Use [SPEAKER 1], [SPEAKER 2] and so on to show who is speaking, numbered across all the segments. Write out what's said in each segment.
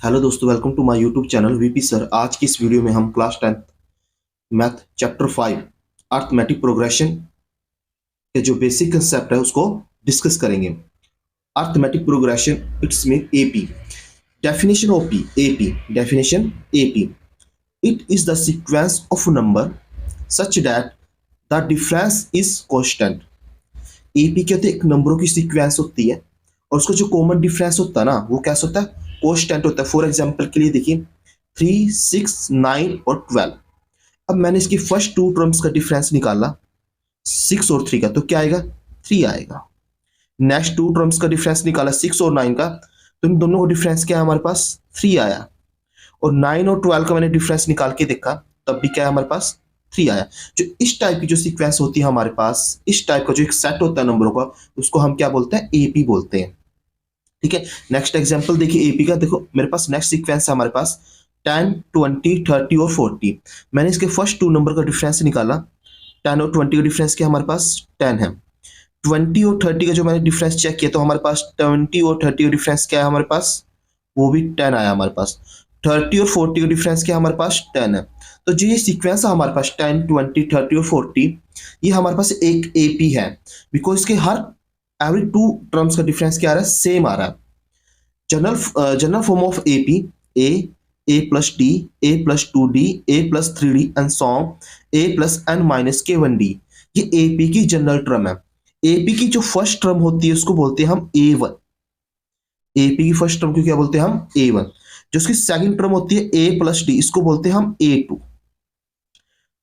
[SPEAKER 1] Hello दोस्तों, welcome to my YouTube channel VP sir. आज की इस वीडियो में हम class 10 math chapter 5 arithmetic progression के जो बेसिक कंसेप्ट है उसको डिस्कस करेंगे। Arithmetic progression it's mean AP. Definition of P AP. Definition AP, it is the sequence of number such that the difference is constant. AP कहते हैं एक नंबरों की सीक्वेंस होती है और उसका जो कॉमन डिफरेंस होता है ना वो कैसा होता है, कांस्टेंट होता है। फॉर एग्जांपल के लिए देखिए 3, 6, 9 और 12। अब मैंने इसकी फर्स्ट टू टर्म्स का डिफरेंस निकाला 6 और 3 का, तो क्या आएगा, 3 आएगा। नेक्स्ट टू टर्म्स का डिफरेंस निकाला 6 और 9 का, तो इन दोनों का डिफरेंस क्या है हमारे पास, 3 आया। और 9 और 12 का मैंने डिफरेंस निकाल के देखा तब भी क्या है हमारे पास, 3 आया। जो इस टाइप की जो सीक्वेंस होती है हमारे पास, इस टाइप का जो एक सेट होता है नंबरों का, उसको हम क्या बोलते हैं, एपी बोलते हैं। ठीक है, नेक्स्ट एग्जांपल देखिए एपी का। देखो मेरे पास नेक्स्ट सीक्वेंस है हमारे पास 10, 20, 30 और 40। मैंने इसके फर्स्ट टू नंबर का डिफरेंस निकाला। 10 और 20 का डिफरेंस क्या हमारे पास, 10 है। 20 और 30 का जो मैंने डिफरेंस चेक किया तो हमारे पास 20 और 30 का डिफरेंस क्या है हमारे पास, वो भी 10 आया हमारे पास। 30 और 40 का डिफरेंस क्या हमारे पास, 10 है। तो जो ये सीक्वेंस है हमारे पास 10, 20, 30 और 40, ये हमारे पास एक एपी है। बिकॉज इसके हर एवरी टू टर्म्स का डिफरेंस क्या आ रहा है, सेम आ रहा है। General form of AP, a plus d, a plus 2d, a plus 3d and so on a plus n minus के 1d। ये एपी की जनरल टर्म है। एपी की जो फर्स्ट टर्म होती है उसको बोलते हैं हम ए1। एपी की फर्स्ट टर्म को क्या बोलते हैं हम, ए1। जो उसकी सेकंड टर्म होती है ए प्लस डी, इसको बोलते हैं हम ए2।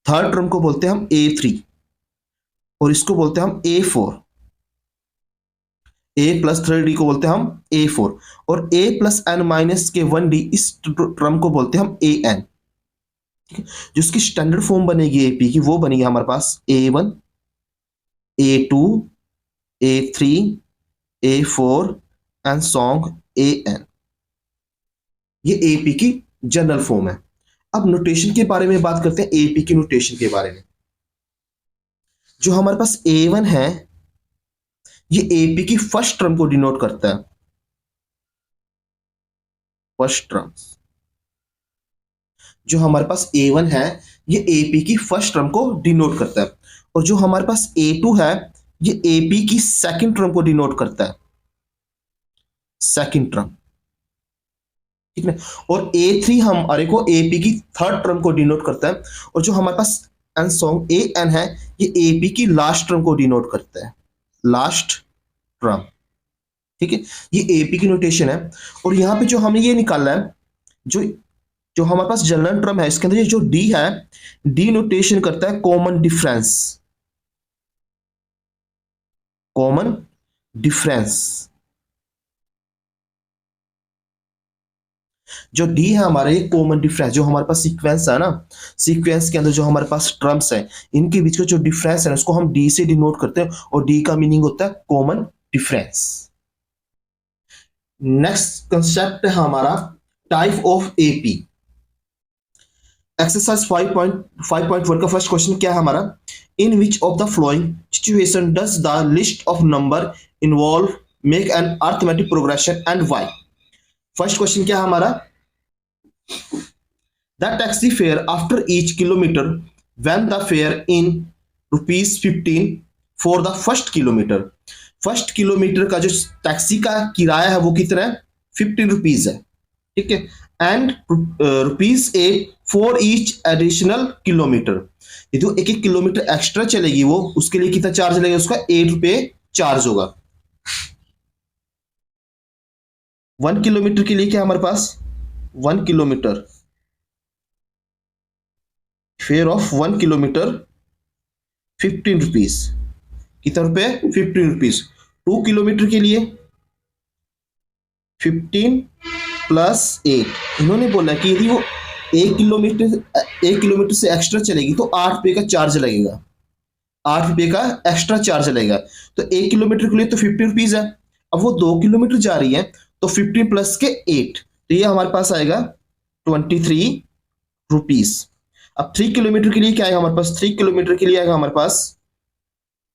[SPEAKER 1] थर्ड टर्म को बोलते हैं हम ए3 और इसको बोलते हैं हम ए4। ए प्लस 3d को बोलते हैं हम a4 और a प्लस एन माइनस के 1d इस टर्म को बोलते हैं हम an। जो उसकी स्टैंडर्ड फॉर्म बनेगी एपी की, वो बनेगी हमारे पास a1, a2, a3, a4 and song an। ये एपी की जनरल फॉर्म है। अब नोटेशन के बारे में बात करते हैं, एपी की नोटेशन के बारे में। जो हमारे पास a1 है ये एपी की फर्स्ट टर्म को डिनोट करता है। फर्स्ट टर्म जो हमारे पास a1 है ये एपी की फर्स्ट टर्म को डिनोट करता है। और जो हमारे पास a2 है ये एपी की सेकंड टर्म को डिनोट करता है, सेकंड टर्म। ठीक है, और a3 हमारे को एपी की थर्ड टर्म को डिनोट करता है। और जो हमारे पास एन सॉन्ग an है ये एपी की लास्ट टर्म को डिनोट करता है, लास्ट टर्म। ठीक है, ये एपी की नोटेशन है। और यहां पे जो हमने ये निकाला है, जो जो हमारे पास जनरल टर्म है इसके अंदर ये जो डी है, डी नोटेशन करता है कॉमन डिफरेंस। कॉमन डिफरेंस जो डी है हमारे, ये कॉमन डिफरेंस जो हमारे पास सीक्वेंस है ना, सीक्वेंस के अंदर जो हमारे पास टर्म्स है इनके बीच का जो डिफरेंस है उसको हम डी से डिनोट करते हैं और डी का मीनिंग होता है कॉमन डिफरेंस। नेक्स्ट कंसेप्ट है हमारा टाइप ऑफ एपी। एक्सरसाइज 5.1 का फर्स्ट क्वेश्चन क्या है हमारा, in which of the following situation does the list of number involve make an arithmetic progression and why. First question क्या है हमारा, the taxi fare after each kilometre when the fare in ₹15 for the first kilometre. First kilometre का जो taxi का किराया है वो कितना है, ₹15 है। ठीक है, and ₹8 for each additional kilometre. ये तो एक एक किलोमीटर एक्स्ट्रा चलेगी वो, उसके लिए कितना चार्ज लगेगा, उसका ₹8 चार्ज होगा। 1 किलोमीटर के लिए क्या हमारे पास, 1 किलोमीटर फेयर ऑफ 1 किलोमीटर ₹15। कितना रुपए, ₹15। 2 किलोमीटर के लिए 15 प्लस 8। इन्होंने बोला कि यदि वो 1 किलोमीटर से एक्स्ट्रा चलेगी तो ₹8 का चार्ज लगेगा, ₹8 का एक्स्ट्रा चार्ज लगेगा। तो 1 किलोमीटर के लिए तो ₹15 है। अब वो 2 किलोमीटर जा रही है तो 15 प्लस के 8, तो ये हमारे पास आएगा ₹23। अब 3 किलोमीटर के लिए क्या आएगा हमारे पास, 3 किलोमीटर के लिए आएगा हमारे पास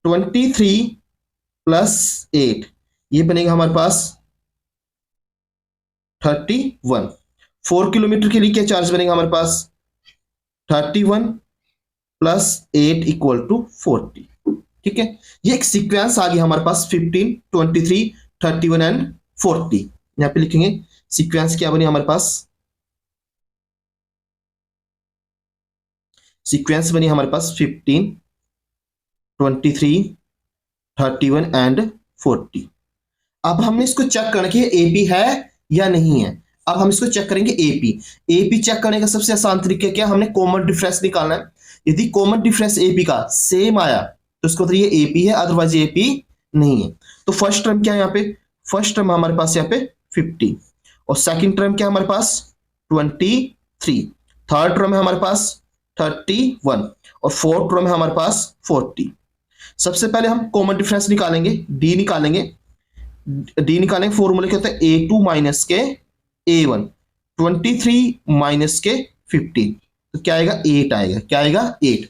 [SPEAKER 1] 23 प्लस 8, ये बनेगा हमारे पास 31। 4 किलोमीटर के लिए क्या चार्ज बनेगा हमारे पास, 31 प्लस 8 इक्वल टू 40। ठीक है, ये एक सीक्वेंस आ गया हमारे पास 15, 23, 31 एंड 40। यहां पे लिखेंगे सीक्वेंस क्या बनी हमारे पास, सीक्वेंस बनी हमारे पास 15, 23, 31 एंड 40। अब हमने इसको चेक करना कि एपी है या नहीं है। अब हम इसको चेक करेंगे एपी। एपी चेक करने का सबसे आसान तरीका क्या, हमने कॉमन डिफरेंस निकालना है। यदि कॉमन डिफरेंस एपी का सेम आया तो इसको मतलब ये एपी है, अदरवाइज एपी नहीं है। तो फर्स्ट टर्म क्या है यहाँ पे, फर्स्ट टर्म हमारे पास यहाँ पे 50 और सेकंड टर्म क्या है हमारे पास 23, थर्ड टर्म है हमारे पास 31 और फोर्थ टर्म है हमारे पास 40। सबसे पहले हम कॉमन डिफरेंस निकालेंगे, डी निकालेंगे। डी निकालेंगे, फॉर्मूले क्या होता है A2 माइनस के A1, 23 माइनस के 15, तो क्या आएगा 8 आएगा, क्या आएगा 8।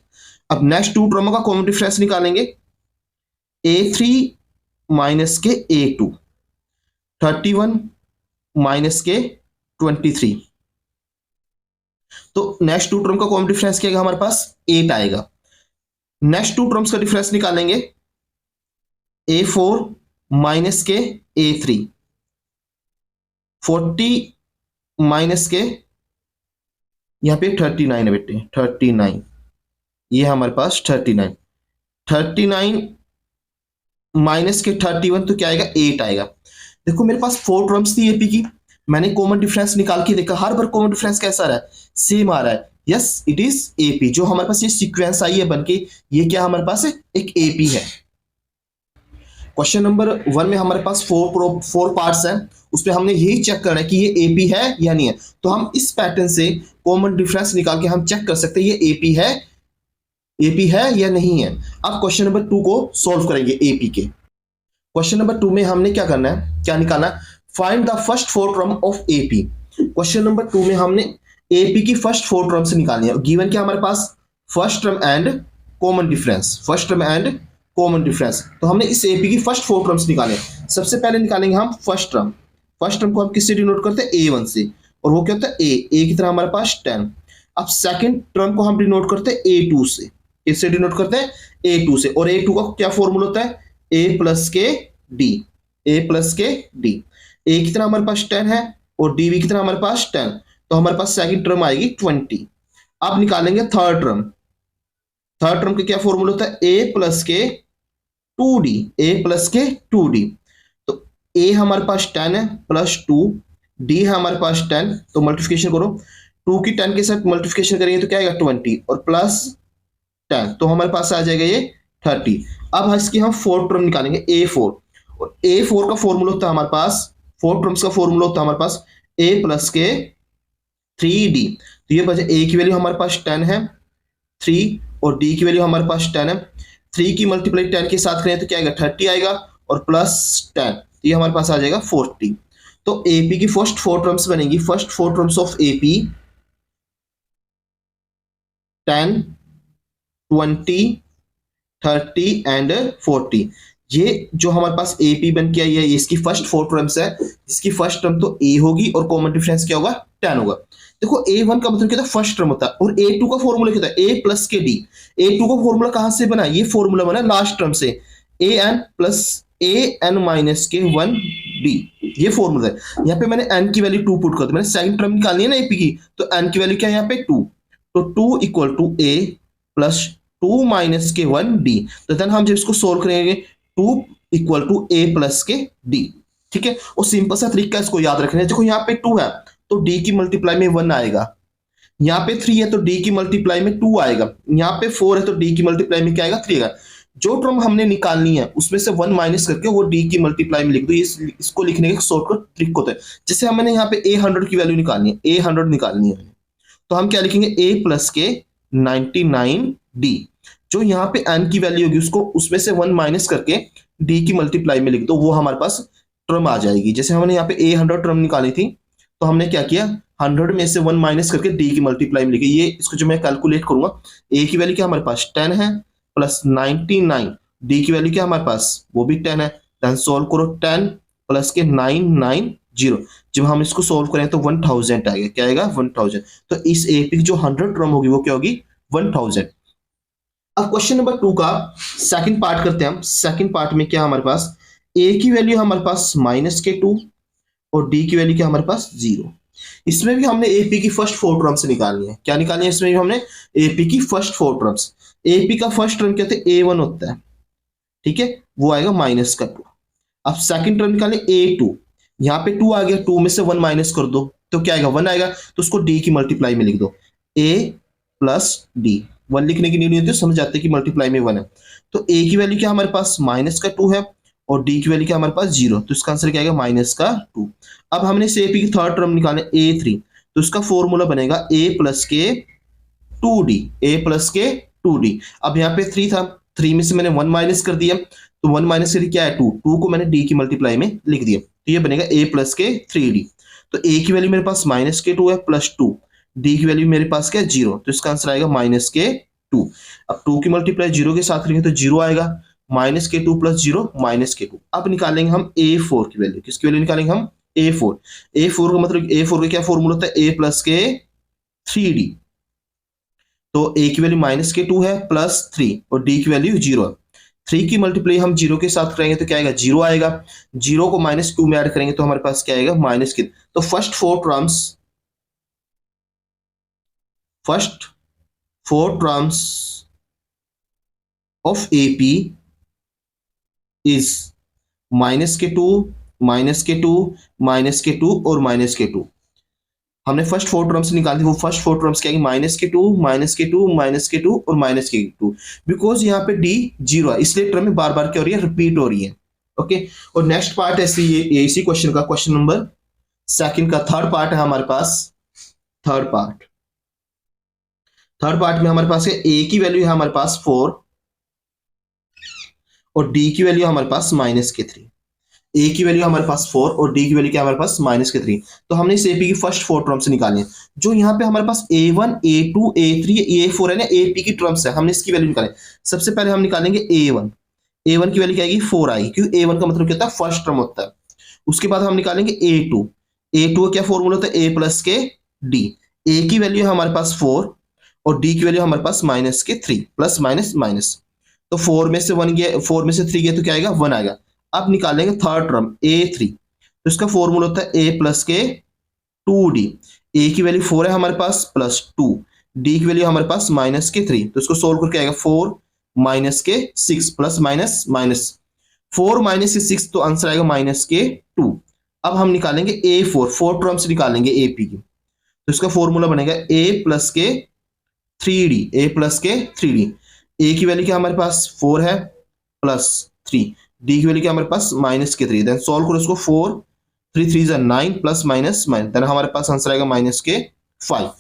[SPEAKER 1] अब नेक्स्ट टू टर्मों का कॉमन डिफरेंस निकालेंगे, A3 माइनस के A2, 31 माइनस के 23, तो नेक्स्ट टू टर्म का कॉमन डिफरेंस क्या आएगा हमारे पास 8 आएगा। नेक्स्ट टू टर्म्स का डिफरेंस निकालेंगे, A4 माइनस के A3, 40 माइनस के यहां पे 39 है बेटे, 39, ये हमारे पास 39, 39 माइनस के 31, तो क्या आएगा 8 आएगा। देखो मेरे पास 4 टर्म्स थी एपी की, मैंने कॉमन डिफरेंस निकाल के देखा, हर बार कॉमन डिफरेंस कैसा आ रहा है, सेम आ रहा है। Yes it is AP. जो हमारे पास ये सीक्वेंस आई है बनके, ये क्या हमारे पास है, एक एपी है। क्वेश्चन नंबर 1 में हमारे पास फोर पार्ट्स हैं, उसमें हमने यही चेक करना है कि ये एपी है या नहीं है। तो हम इस पैटर्न से कॉमन डिफरेंस निकाल के हम चेक कर सकते हैं ये एपी है या नहीं है। अब क्वेश्चन नंबर 2 को सॉल्व करेंगे एपी के। क्वेश्चन नंबर 2 में हमने क्या करना है, क्या निकालना है, find the first 4 term of AP. Question number 2 में हमने एपी की फर्स्ट 4 टर्म्स निकालनी है। गिवन क्या हमारे पास, first term and common difference, first term and common difference. तो हमने इस एपी की फर्स्ट 4 टर्म्स निकाले। सबसे पहले निकालेंगे हम फर्स्ट टर्म। फर्स्ट टर्म को हम किससे डिनोट करते हैं, A1 से, और वो क्या होता है ए की तरह हमारे पास 10। अब सेकंड टर्म को हम डिनोट करते हैं A2 से, इससे डिनोट करते हैं A2 से, और A2 का क्या फॉर्मूला होता है A प्लस के डी, A प्लस के डी। A की तरह हमारे पास 10 है और DB की तरह हमारे पास 10, तो हमारे पास सेकंड टर्म आएगी 20। अब निकालेंगे थर्ड टर्म। थर्ड टर्म का क्या फॉर्मूला होता है A प्लस के 2D, A प्लस के 2D। तो A हमारे पास 10 है प्लस 2, D है हमारे पास 10, तो मल्टीप्लिकेशन करो, 2 की 10 के साथ मल्टीप्लिकेशन करेंगे तो क्या आएगा 20 और प्लस 10, तो हमारे पास आ जाएगा ये 30। अब इसकी हम फोर्थ टर्म निकालेंगे A4, और A4 का फॉर्मूला होता है हमारे पास, फोर टर्म्स का फॉर्मूला होता है हमारे पास A प्लस के 3D। तो ये बचे A की वैल्यू हमारे पास 10 है 3, और D की वैल्यू हमारे पास 10 है। 3 की मल्टीप्लाई 10 के साथ करें तो क्या आएगा 30 आएगा, और प्लस 10, तो ये हमारे पास आ जाएगा 40। तो AP की फर्स्ट 4 टर्म्स बनेगी, first 4 terms of AP 10, 20, 30 and 40। ये जो हमारे पास AP बन के आई है, ये इसकी फर्स्ट 4 टर्म्स है, जिसकी फर्स्ट टर्म तो A होगी और कॉमन डिफरेंस क्या होगा 10 होगा। देखो A1 का मतलब क्या था, फर्स्ट टर्म होता है, और A2 का फॉर्मूला क्या था A प्लस के D। A2 का फॉर्मूला कहां से बना, ये फॉर्मूला बना लास्ट टर्म से, AN प्लस AN माइनस के 1D, ये फॉर्मूला है। यहाँ पे मैंने N की वैल्यू 2 पुट कर दी, मैंने सेकंड टर्म निकालनी है ना AP की, तो N की वैल्यू क्या है यहाँ पे 2, तो 2 equal to A plus 2 minus के 1D। तो देन हम जब इसको सोल्व करेंगे 2 इक्वल टू A प्लस के D, ठीक है। और सिंपल सा तरीका इसको याद रखना है, देखो यहाँ पे 2 है तो D की मल्टीप्लाई में 1 आएगा, यहाँ पे 3 है तो D की मल्टीप्लाई में 2 आएगा, यहाँ पे 4 है तो D की मल्टीप्लाई में क्या आएगा 3 आएगा। जो टर्म हमने निकालनी है उसमें से 1 माइनस करके वो D की मल्टीप्लाई में लिख दो। इसको लिखने का शॉर्टकट ट्रिक होता है। जैसे हमने यहाँ पे A100 की वैल्यू निकालनी है, A100 निकालनी है, तो हम क्या लिखेंगे A प्लस के 99D। जो यहाँ पे N की वैल्यू होगी उसको उसमें से 1 माइनस करके D की मल्टीप्लाई में लिख दो, वो हमारे पास टर्म आ जाएगी। जैसे हमने यहाँ पे A100 टर्म निकाली थी, तो हमने क्या किया 100 में से 1 माइनस करके D की मल्टीप्लाई में लिखी। ये इसको जो मैं कैलकुलेट करूंगा, A की वैल्यू क्या हमारे पास 10 है प्लस 99, D की वैल्यू क्या हमारे पास वो भी 10 है, देन सॉल्व करो 10 प्लस के 99 जीरो। जब हम इसको सोल्व करें तो 1000 आएगा। क्या आएगा? 1000। तो इस एपी की जो 100 टर्म होगी वो क्या होगी? 1000। अब क्वेश्चन नंबर 2 का सेकंड पार्ट करते हैं हम। सेकंड पार्ट में क्या हमारे पास, ए की वैल्यू हमारे पास -2 और डी की वैल्यू क्या हमारे पास 0। इसमें भी हमने एपी की फर्स्ट फोर टर्म्स निकालनी है। क्या निकालनी है इसमें भी हमने? एपी की फर्स्ट फोर टर्म्स। एपी का फर्स्ट टर्म क्या होता है? A1 होता है, ठीक है, वो आएगा -2। अब सेकंड टर्म निकालें A2। यहाँ पे 2 आ गया, 2 में से 1 माइनस कर दो तो क्या आएगा? 1 आएगा। तो उसको D की मल्टीप्लाई में लिख दो, A प्लस डी। 1 लिखने की नीड नहीं होती, समझ जाते हैं कि मल्टीप्लाई में 1 है। तो A की वैल्यू क्या हमारे पास? -2 है और D की वैल्यू क्या हमारे पास? 0। तो इसका आंसर क्या आएगा? -2। अब हमने इस एपी की थर्ड टर्म निकाले A3, तो इसका फॉर्मूला बनेगा A प्लस के 2D। A प्लस के 2D। अब यहाँ पे 3 था, 3 में से मैंने 1 माइनस कर दिया, तो 1 माइनस करके क्या है? 2। 2 को मैंने D की मल्टीप्लाई में लिख दिया, तो ये बनेगा A प्लस के 3D। तो A की वैल्यू मेरे पास -2 है प्लस 2, D की वैल्यू मेरे पास क्या है? 0। तो इसका आंसर आएगा -2। अब 2 की मल्टीप्लाई 0 के साथ करेंगे तो 0 आएगा। -2 प्लस 0 -2। अब निकालेंगे हम A4 की वैल्यू। किसकी वैल्यू निकालेंगे हम? A4। A4 का मतलब A4 का क्या फॉर्मूला होता है? A प्लस के 3D। तो A की वैल्यू -2 है प्लस 3 और D की वैल्यू 0 है। 3 की मल्टीप्लाई हम 0 के साथ करेंगे तो क्या आएगा? 0 आएगा। 0 को -2 में ऐड करेंगे तो हमारे पास क्या आएगा? माइनस के। तो first four terms of AP is -2, -2, -2 और -2। हमने फर्स्ट फोर टर्म्स निकाली थी, वो फर्स्ट फोर टर्म्स क्या है? -2, -2, -2 और -2। बिकॉज यहाँ पे D 0 है, इसलिए टर्म में बार बार क्या हो रही है? रिपीट हो रही है। ओके। और नेक्स्ट पार्ट ऐसे ये इसी क्वेश्चन का, क्वेश्चन नंबर सेकंड का थर्ड पार्ट है हमारे पास। थर्ड पार्ट में हमारे पास है A की वैल्यू है हमारे पास 4 और D की वैल्यू हमारे पास -3। A की वैल्यू हमारे पास 4 और D की वैल्यू क्या हमारे पास? -3। तो हमने इस AP की फर्स्ट फोर टर्म्स निकाली है। जो यहाँ पे हमारे पास A1, A2, A3, A4 है ना, AP की टर्म्स है, हमने इसकी वैल्यू निकाले। सबसे पहले हम निकालेंगे A1। A1 की वैल्यू क्या आएगी? 4 आएगी, क्योंकि A1 का मतलब क्या होता है? फर्स्ट टर्म होता है। उसके बाद हम निकालेंगे A2। A2 का क्या फॉर्मूला होता है? A प्लस के D। A की वैल्यू है हमारे पास 4 और D की वैल्यू हमारे पास -3, प्लस माइनस माइनस। तो 4 में से 1 गया, 4 में से 3 गया तो क्या आएगा? 1 आएगा। अब निकालेंगे थर्ड टर्म A3। तो इसका फॉर्मूला होता है A प्लस के 2D। A की वैल्यू 4 है हमारे पास प्लस 2, D की वैल्यू हमारे पास -3। तो इसको सोल्व करके आएगा 4 -6 प्लस माइनस माइनस। 4 -6 तो आंसर आएगा -2। अब हम निकालेंगे A4, फोर टर्म्स निकालेंगे AP की। तो इसका फॉर्मूला बनेगा A प्लस के 3D। A प्लस के 3D। A की वैल्यू क्या हमारे पास? 4 है प्लस 3। D की वैल्यू क्या हमारे पास? -3। देन सॉल्व करो इसको, 4 3 3 9 प्लस माइनस माइनस, देन हमारे पास आंसर आएगा -5।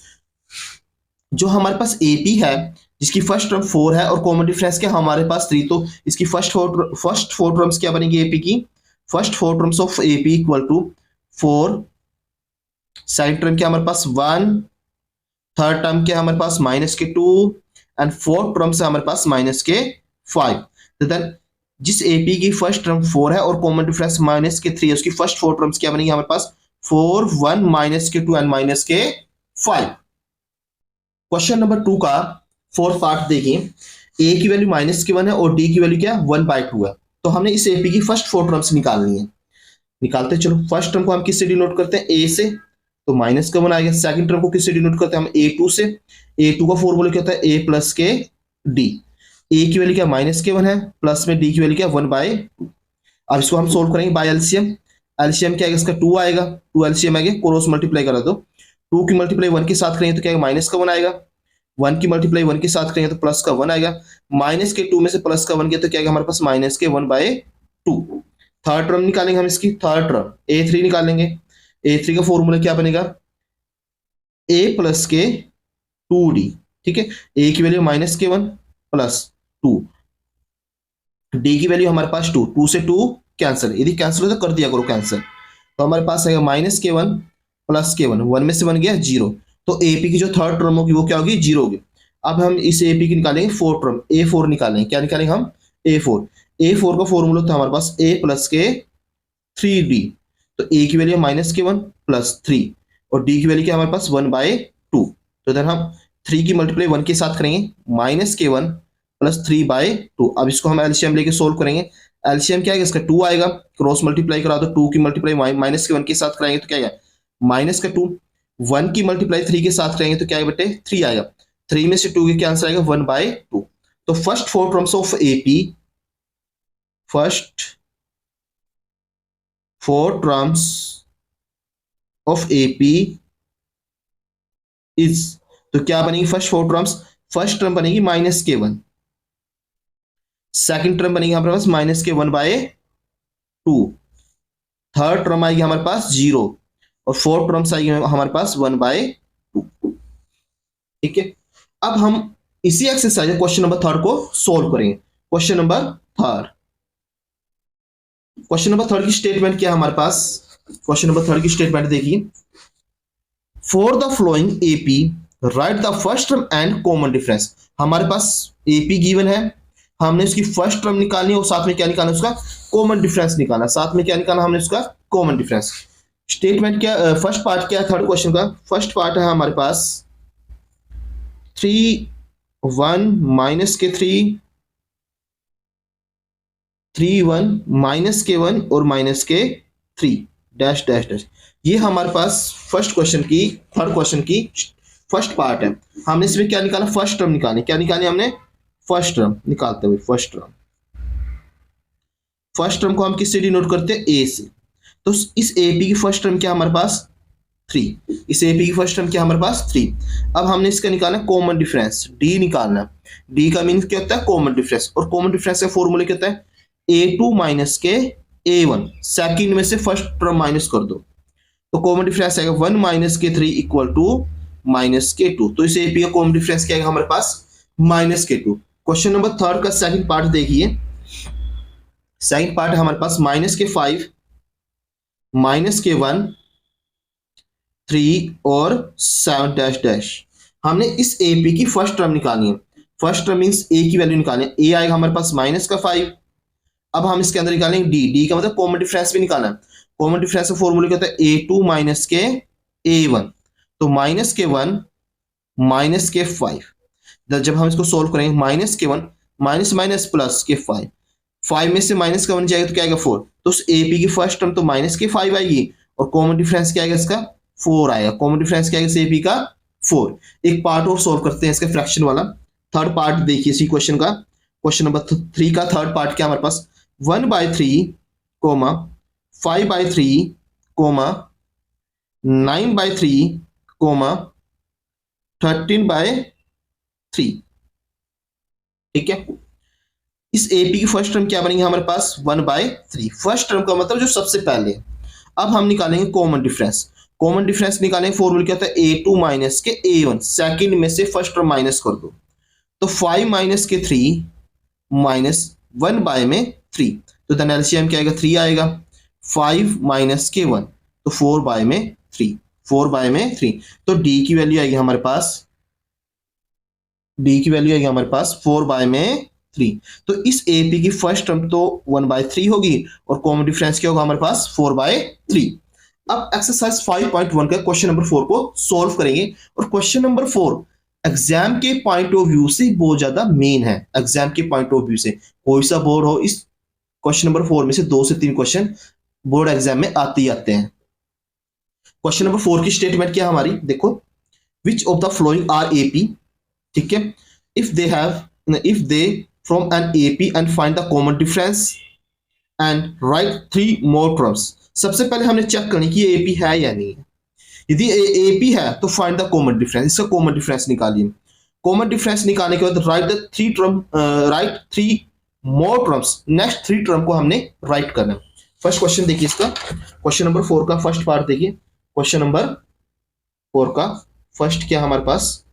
[SPEAKER 1] जो हमारे पास AP है जिसकी फर्स्ट टर्म 4 है और कॉमन डिफरेंस क्या हमारे पास 3, तो इसकी फर्स्ट फोर टर्म्स क्या बनेगी AP की? First four terms of AP equal to 4, second term क्या हमारे पास 1, थर्ड टर्म क्या हमारे पास -2 एंड फोर्थ टर्म से हमारे पास -5। तो देन जिस AP की फर्स्ट टर्म 4 है और कॉमन डिफरेंस -3 है, उसकी फर्स्ट फोर टर्म्स क्या बनेगी हमारे पास? 4, 1, -2 एंड -5। क्वेश्चन नंबर 2 का फोर्थ पार्ट देखिए। A की वैल्यू -1 है और D की वैल्यू क्या? 1/2 है। तो हमने इस AP की फर्स्ट फोर टर्म्स निकालनी है। निकालते चलो। फर्स्ट टर्म को हम किससे डिनोट करते हैं? A से, तो -1 आएगा। सेकंड टर्म को किससे डिनोट करते हैं? हम A2 से। A2 का फॉर्मूला क्या होता है? A प्लस के D। A की वैल्यू क्या? -1 है प्लस में D की वैल्यू क्या? 1/2। अब इसको हम सोल्व करेंगे बाय एलसीएम। एलसीएम क्या आएगा इसका? 2 आएगा। 2 एलसीएम आएगा, क्रॉस मल्टीप्लाई करा दो। 2 की मल्टीप्लाई 1 के साथ करेंगे तो क्या आएगा? -1 आएगा। 1 की मल्टीप्लाई 1 के साथ करेंगे तो प्लस का 1 आएगा। -2 में से प्लस का 1 गया तो क्या आएगा हमारे पास? -1/2। थर्ड टर्म निकालेंगे हम इसकी, थर्ड टर्म A3 निकालेंगे। A3 का फॉर्मूला क्या बनेगा? A प्लस के 2D। ठीक है। A की वैल्यू -1 प्लस 2, D की वैल्यू हमारे पास 2, 2 से 2 कैंसिल, यदि कैंसिल हो तो कर दिया करो कैंसिल। तो हमारे पास आएगा -1 प्लस के 1 में से 1 गया 0। तो AP की जो थर्ड टर्म होगी वो क्या होगी? 0 होगी। अब हम इस AP की निकालेंगे फोर्थ टर्म, A4 निकालेंगे। क्या निकालेंगे हम? A4। A4 का फॉर्मूला था हमारे पास A प्लस के 3D। तो ए की वैल्यू -k1 प्लस 3 और डी की वैल्यू क्या हमारे पास 1/2। तो इधर हम 3 की मल्टीप्लाई 1 के साथ करेंगे, -k1 प्लस 3/2। अब इसको हम एलसीएम लेके सोल्व करेंगे। एलसीएम क्या आएगा इसका 2 आएगा, क्रॉस मल्टीप्लाई करा दो, 2 की मल्टीप्लाई -k1 के साथ कराएंगे तो क्या आएगा -2। 1 की मल्टीप्लाई 3 के साथ करेंगे तो क्या आएगा बेटे 3 आएगा। 3 में से 2 के क्या आंसर आएगा 1/2। तो first four terms of AP, first four terms of AP is, तो क्या बनेगी first four terms, first term बनेगी -k1, सेकंड टर्म बनेगी हमारे पास -k1/2, थर्ड टर्म आएगी हमारे पास 0 और फोर्थ टर्म्स आएगी हमारे पास 1/2। ठीक है, अब हम इसी एक्सरसाइज क्वेश्चन नंबर थर्ड को सोल्व करेंगे। क्वेश्चन नंबर थर्ड की स्टेटमेंट क्या है हमारे पास, क्वेश्चन नंबर थर्ड की स्टेटमेंट देखिए, for the flowing AP right the first term and common difference. हमारे पास एपी गिवन है, हमने उसकी फर्स्ट टर्म निकालनी और साथ में क्या निकालना उसका कॉमन डिफरेंस निकालना, साथ में क्या निकालना हमने उसका कॉमन डिफरेंस। स्टेटमेंट क्या, फर्स्ट पार्ट क्या है थर्ड क्वेश्चन का, फर्स्ट पार्ट है हमारे पास 3 1 -k3 3 1 -k1 और -k3 डैश डैश डैश। ये हमारे पास फर्स्ट क्वेश्चन की, थर्ड क्वेश्चन की फर्स्ट पार्ट है। हमने इसमें क्या निकाला, फर्स्ट टर्म निकाली, क्या निकाली हमने फर्स्ट टर्म। निकालते हुए फर्स्ट टर्म को हम किससे डिनोट करते हैं, ए से। तो इस एपी की फर्स्ट टर्म क्या हमारे पास 3, इस एपी की फर्स्ट टर्म क्या हमारे पास 3। अब हमने इसका निकालना कॉमन डिफरेंस, डी निकालना। डी का मीन क्या होता है कॉमन डिफरेंस, और कॉमन डिफरेंस का फॉर्मूला क्या होता है a2 माइनस के a1, सेकंड में से फर्स्ट टर्म माइनस कर दो तो कॉमन डिफरेंस आएगा 1 -k3 इक्वल टू -k2। तो इस एपी का कॉमन डिफरेंस क्या आएगा हमारे पास -k2। क्वेश्चन नंबर थर्ड का सेकंड पार्ट देखिए, सेकंड पार्ट है हमारे पास -k5 -k1 3 और 7 डैश डैश। हमने इस एपी की फर्स्ट टर्म निकालनी है, फर्स्ट टर्म मींस ए की वैल्यू निकालनी है, ए आएगा हमारे पास -5। अब हम इसके अंदर निकालेंगे डी, डी का मतलब कॉमन डिफरेंस भी निकालना है। कॉमन डिफरेंस का फॉर्मूला क्या होता है a2 माइनस के a1, तो -k1 -k5। जब हम इसको सोल्व करेंगे -k1 माइनस माइनस प्लस के 5, 5 में से माइनस का 1 जाएगा तो क्या आएगा 4। तो उस एपी की फर्स्ट टर्म तो -k5 आएगी और कॉमन डिफरेंस क्या आएगा इसका 4 आएगा। कॉमन डिफरेंस क्या आएगा एपी का 4। एक पार्ट और सोल्व करते हैं इसका फ्रैक्शन वाला, थर्ड पार्ट देखिए इसी क्वेश्चन का, क्वेश्चन नंबर 3 का थर्ड पार्ट क्या हमारे पास 1/3, 5/3, 9/3, 13/3। ठीक है, इस एपी की फर्स्ट टर्म क्या बनेगी हमारे पास 1/3, फर्स्ट टर्म का मतलब जो सबसे पहले। अब हम निकालेंगे कॉमन डिफरेंस, कॉमन डिफरेंस निकालेंगे फॉर्मूला क्या होता है a2 माइनस के a1, सेकंड में से फर्स्ट टर्म माइनस कर दो तो 5 माइनस के 3 माइनस 1/3, तो देन एलसीएम क्या आएगा 3 आएगा। 5 माइनस के 1 तो 4/3, 4/3। तो डी की वैल्यू आएगी हमारे पास, डी की वैल्यू आएगी हमारे पास 4/3। तो इस एपी की फर्स्ट टर्म तो 1/3 होगी और कॉमन डिफरेंस क्या होगा हमारे पास 4/3। अब एक्सरसाइज 5.1 का क्वेश्चन नंबर 4 को सोल्व करेंगे, और क्वेश्चन नंबर 4 एग्जाम के पॉइंट ऑफ व्यू से बहुत ज्यादा मेन है। एग्जाम के पॉइंट ऑफ व्यू से कोई सा बोर्ड हो, इस क्वेश्चन नंबर 4 में से 2 से 3 क्वेश्चन बोर्ड एग्जाम में आते ही आते हैं। क्वेश्चन नंबर 4 की स्टेटमेंट क्या हमारी देखो, which of the following are AP. ठीक है, if they from an AP and find the common difference and write 3 more terms. सबसे पहले हमने चेक करनी कि ये एपी है या नहीं है। यदि एपी है तो फाइंड द कॉमन डिफरेंस, इसका कॉमन डिफरेंस निकालिए। कॉमन डिफरेंस निकालने के बाद right the 3 more terms, next 3 term को हमने राइट करना है। फर्स्ट क्वेश्चन देखिए इसका, क्वेश्चन नंबर 4 का फर्स्ट पार्ट देखिए। क्वेश्चन नंबर 4 का फर्स्ट क्या हमारे पास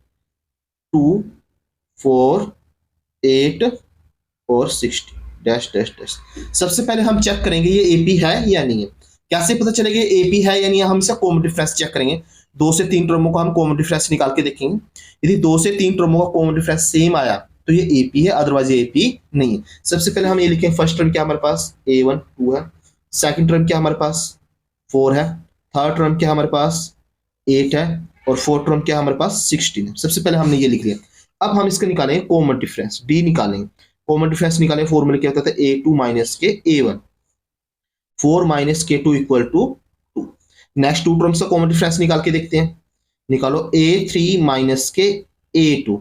[SPEAKER 1] 2 4 8 और 60 डैश डैश डैश। सबसे पहले हम चेक करेंगे ये एपी है या नहीं है। कैसे पता चलेगा एपी है या नहीं है, हम इसका कॉमन डिफरेंस चेक करेंगे। 2 से 3 टर्मों का हम कॉमन डिफरेंस निकाल के देखेंगे। यदि 2 से 3 टर्मों का कॉमन डिफरेंस सेम आया तो ये एपी है, अदरवाइज ये एपी नहीं है। सबसे पहले हम ये लिखें फर्स्ट टर्म क्या हमारे पास a1 2 है, सेकंड टर्म क्या हमारे पास 4 है, थर्ड टर्म क्या हमारे पास 8 है, और फोर्थ टर्म क्या हमारे पास 16 है। सबसे पहले हमने ये लिख लिया। अब हम इसका निकालेंगे कॉमन डिफरेंस, डी निकालेंगे। कॉमन डिफरेंस निकालेंगे, फॉर्मूला क्या होता है a2 माइनस के a1, 4 माइनस के two equal to 2। Next two terms का कॉमन डिफरेंस निकाल के देखते हैं। निकालो a3 माइनस के a2,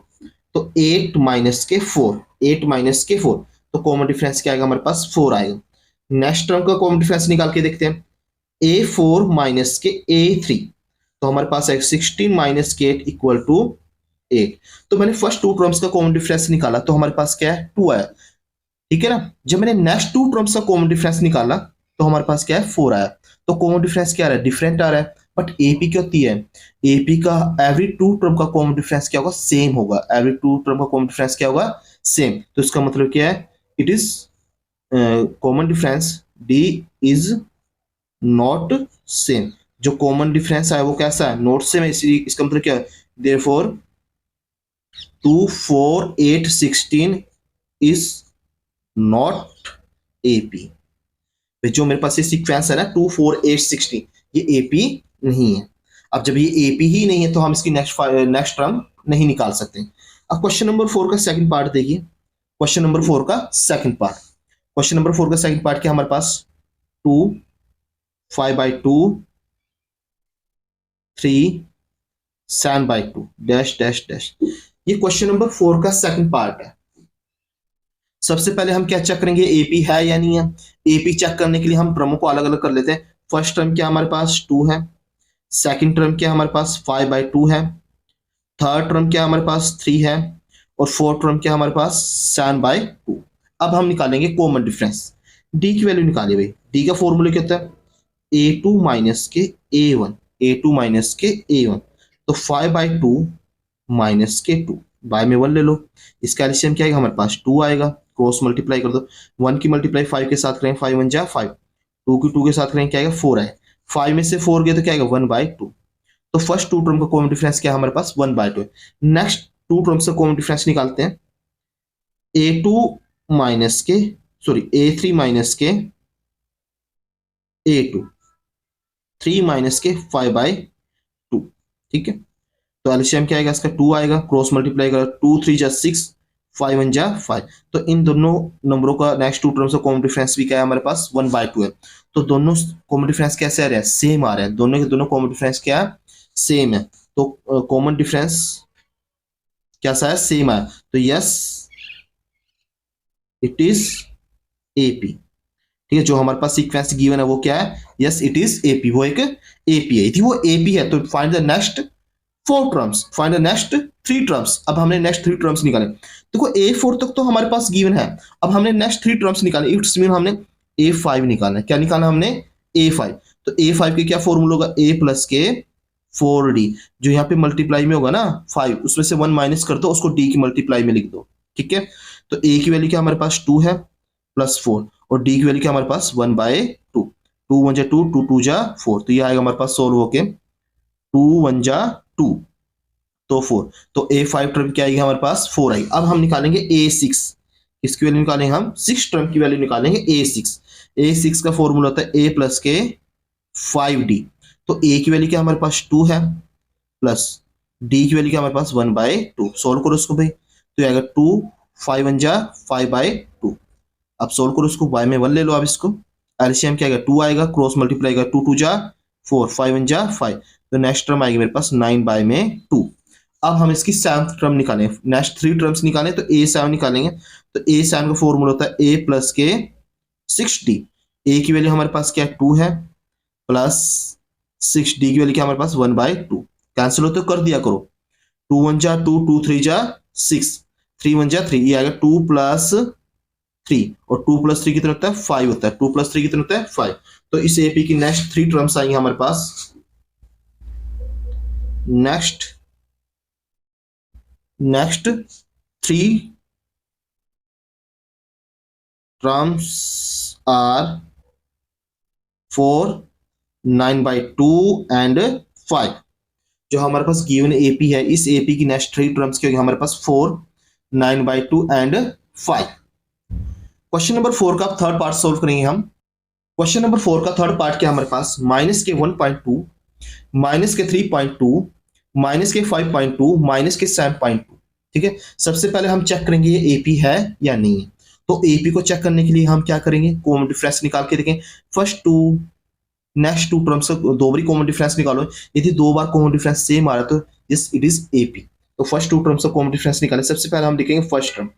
[SPEAKER 1] तो 8 माइनस के 4, 8 माइनस के 4, तो कॉमन डिफरेंस क्या आएगा हमारे पास 4 आएगा। नेक्स्ट टर्म का कॉमन डिफरेंस निकाल के देखते हैं। a4 माइनस के a3, तो हमारे पास है 16 माइनस के 8 इक्वल टू 8। तो मैंने फर्स्ट टू टर्म्स का कॉमन डिफरेंस निकाला, तो हमारे पास क्या है 2 आया, ठीक है ना। जब मैंने नेक्स्ट टू टर्म्स का कॉमन डिफरेंस निकाला, तो हमारे पास क्या है 4 आया। तो कॉमन डिफरेंस क्या आ रहा है, डिफरेंट आ रहा है। बट एपी क्या होती है, एपी का एवरी टू टर्म का कॉमन डिफरेंस क्या होगा, सेम होगा। एवरी टू टर्म का कॉमन डिफरेंस क्या होगा, सेम। तो इसका मतलब क्या है, it is common difference D is not same. जो कॉमन डिफरेंस है वो कैसा है, नॉट सेम है। इसलिए इसका मतलब क्या है, देयरफॉर 2 4 8 16 इज नॉट एपी। जो मेरे पास ये सीक्वेंस है ना 2 4 8 16, ये एपी नहीं है। अब जब ये एपी ही नहीं है, तो हम इसकी नेक्स्ट टर्म नहीं निकाल सकते। अब क्वेश्चन नंबर 4 का सेकंड पार्ट देखिए। क्वेश्चन नंबर 4 का सेकंड पार्ट, क्वेश्चन नंबर 4 का सेकंड पार्ट क्या हमारे पास 2 5/2 3 7/2 डैश डैश डैश। ये क्वेश्चन नंबर 4 का सेकंड पार्ट है। सबसे पहले हम क्या चेक करेंगे, एपी है या नहीं है। एपी चेक करने के लिए हम टर्मों को अलग अलग कर लेते हैं। फर्स्ट टर्म क्या हमारे पास 2 है, सेकंड टर्म क्या हमारे पास 5/2 है, थर्ड टर्म क्या हमारे पास 3 है, और फोर्थ टर्म क्या हमारे पास 7/2। अब हम निकालेंगे कॉमन डिफरेंस, डी की वैल्यू निकालिए भाई। डी का फॉर्मूला क्या होता है, a2 माइनस के a1, a2 माइनस के a1, तो 5/2 माइनस के 2, बाय में 1 ले लो। इसका एलसीएम क्या आएगा हमारे पास 2 आएगा। क्रॉस मल्टीप्लाई कर दो, 1 की मल्टीप्लाई 5 के साथ करें, 5 1 जा 5, 2 की 2 के साथ करें क्या आएगा 4 आए, 5 में से 4 गए तो क्या आएगा 1/2। तो फर्स्ट टू टर्म का कॉमन डिफरेंस क्या है हमारे पास 1/2। नेक्स्ट टू टर्म्स का कॉमन डिफरेंस निकालते हैं। a2 माइनस के सॉरी a3 माइनस के a2, 3 माइनस के 5/2, ठीक है। तो एलसीएम क्या आएगा इसका 2 आएगा। क्रॉस मल्टीप्लाई करो, 2 3 जा 6, 5 1 जा 5। तो इन दोनों नंबरों का नेक्स्ट टू टर्म्स का कॉमन डिफरेंस भी क्या है हमारे पास 1/2 है। तो दोनों कॉमन डिफरेंस कैसे आ रहे हैं, सेम आ रहे हैं। दोनों के दोनों कॉमन डिफरेंस क्या है, सेम है। तो कॉमन डिफरेंस कैसा है, सेम है। तो यस इट इज एपी, ठीक है। जो हमारे पास सीक्वेंस गिवन है वो क्या है, यस इट इज एपी, वो एक एपी है। यदि वो एपी है तो find the next 4 terms, find the next 3 terms. अब हमने नेक्स्ट 3 टर्म्स निकाले। देखो a4 तक तो हमारे पास गिवन है। अब हमने नेक्स्ट 3 टर्म्स निकाले, इट्स मीन हमने a5 निकालना है। क्या निकालना हमने a5। तो a5 के क्या फॉर्मूला होगा, a प्लस के 4d। जो यहाँ पे मल्टीप्लाई में होगा ना 5, उसमें से 1 माइनस कर दो, उसको d की मल्टीप्लाई में लिख दो, ठीक है। तो a की वैल्यू क्या हमारे पास 2 है प्लस 4, और d की वैल्यू क्या हमारे पास 1/2। 2 1 जा 2, 2 2 जा 4, तो ये आएगा हमारे पास सोल्व होके 2 1 जा 2, तो 4। तो a5 टर्म क्या आएगी हमारे पास 4 आएगी। अब हम निकालेंगे a6, इसकी वैल्यू निकालेंगे हम 6 टर्म की वैल्यू निकालेंगे a6। a6 का फॉर्मूला होता है a प्लस के 5d। तो a की वैल्यू क्या हमारे पास 2 है, प्लस d की वैल्यू क्या हमारे पास 1/2। सोल्व करो उसको भाई, तो आएगा 2 5 1 जा 5/2। अब सोल्व करो उसको, y में 1 ले लो। अब इसको एलसीएम क्या आएगा 2 आएगा, क्रॉस मल्टीप्लाई का 2 2 जा 4, 5 1 जा 5, तो नेक्स्ट टर्म आएगी मेरे पास 9/2। अब हम इसकी 7th टर्म निकालें, नेक्स्ट 3 टर्म्स निकालें, तो a7 निकालेंगे। तो a7 का फॉर्मूला होता है a प्लस के 6d। a की वैल्यू हमारे पास क्या 2 है, प्लस 6d की वैल्यू क्या हमारे पास 1/2। कैंसिल हो तो कर दिया करो, 2 1 जा 2, 2 3 जा 6, 3 1 जा 3, ये आएगा 2 प्लस 3, और 2 प्लस 3 कितना होता है 5 होता है। 2 प्लस 3 कितना होता है 5। तो इस एपी की नेक्स्ट 3 टर्म्स आएंगे हमारे पास। Next 3 terms are 4 9/2 and 5। जो हमारे पास गिवन एपी है, इस एपी की नेक्स्ट 3 टर्म्स क्या होगी हमारे पास 4 9/2 एंड 5। क्वेश्चन नंबर 4 का थर्ड पार्ट सोल्व करेंगे हम। क्वेश्चन नंबर 4 का थर्ड पार्ट क्या हमारे पास, माइनस के 1.2, माइनस के 3.2, माइनस के 5.2, माइनस के 7.2। ठीक है, सबसे पहले हम चेक करेंगे ये एपी है या नहीं है। तो एपी को चेक करने के लिए हम क्या करेंगे, कॉमन डिफरेंस निकाल के देखें। First two next two terms दो बारी कॉमन डिफरेंस निकालो। यदि दो बार कॉमन डिफरेंस सेम आ रहा है तो यस इट इज एपी। तो फर्स्ट टू टर्म्स का कॉमन डिफरेंस निकालें। सबसे पहले हम लिखेंगे फर्स्ट टर्म।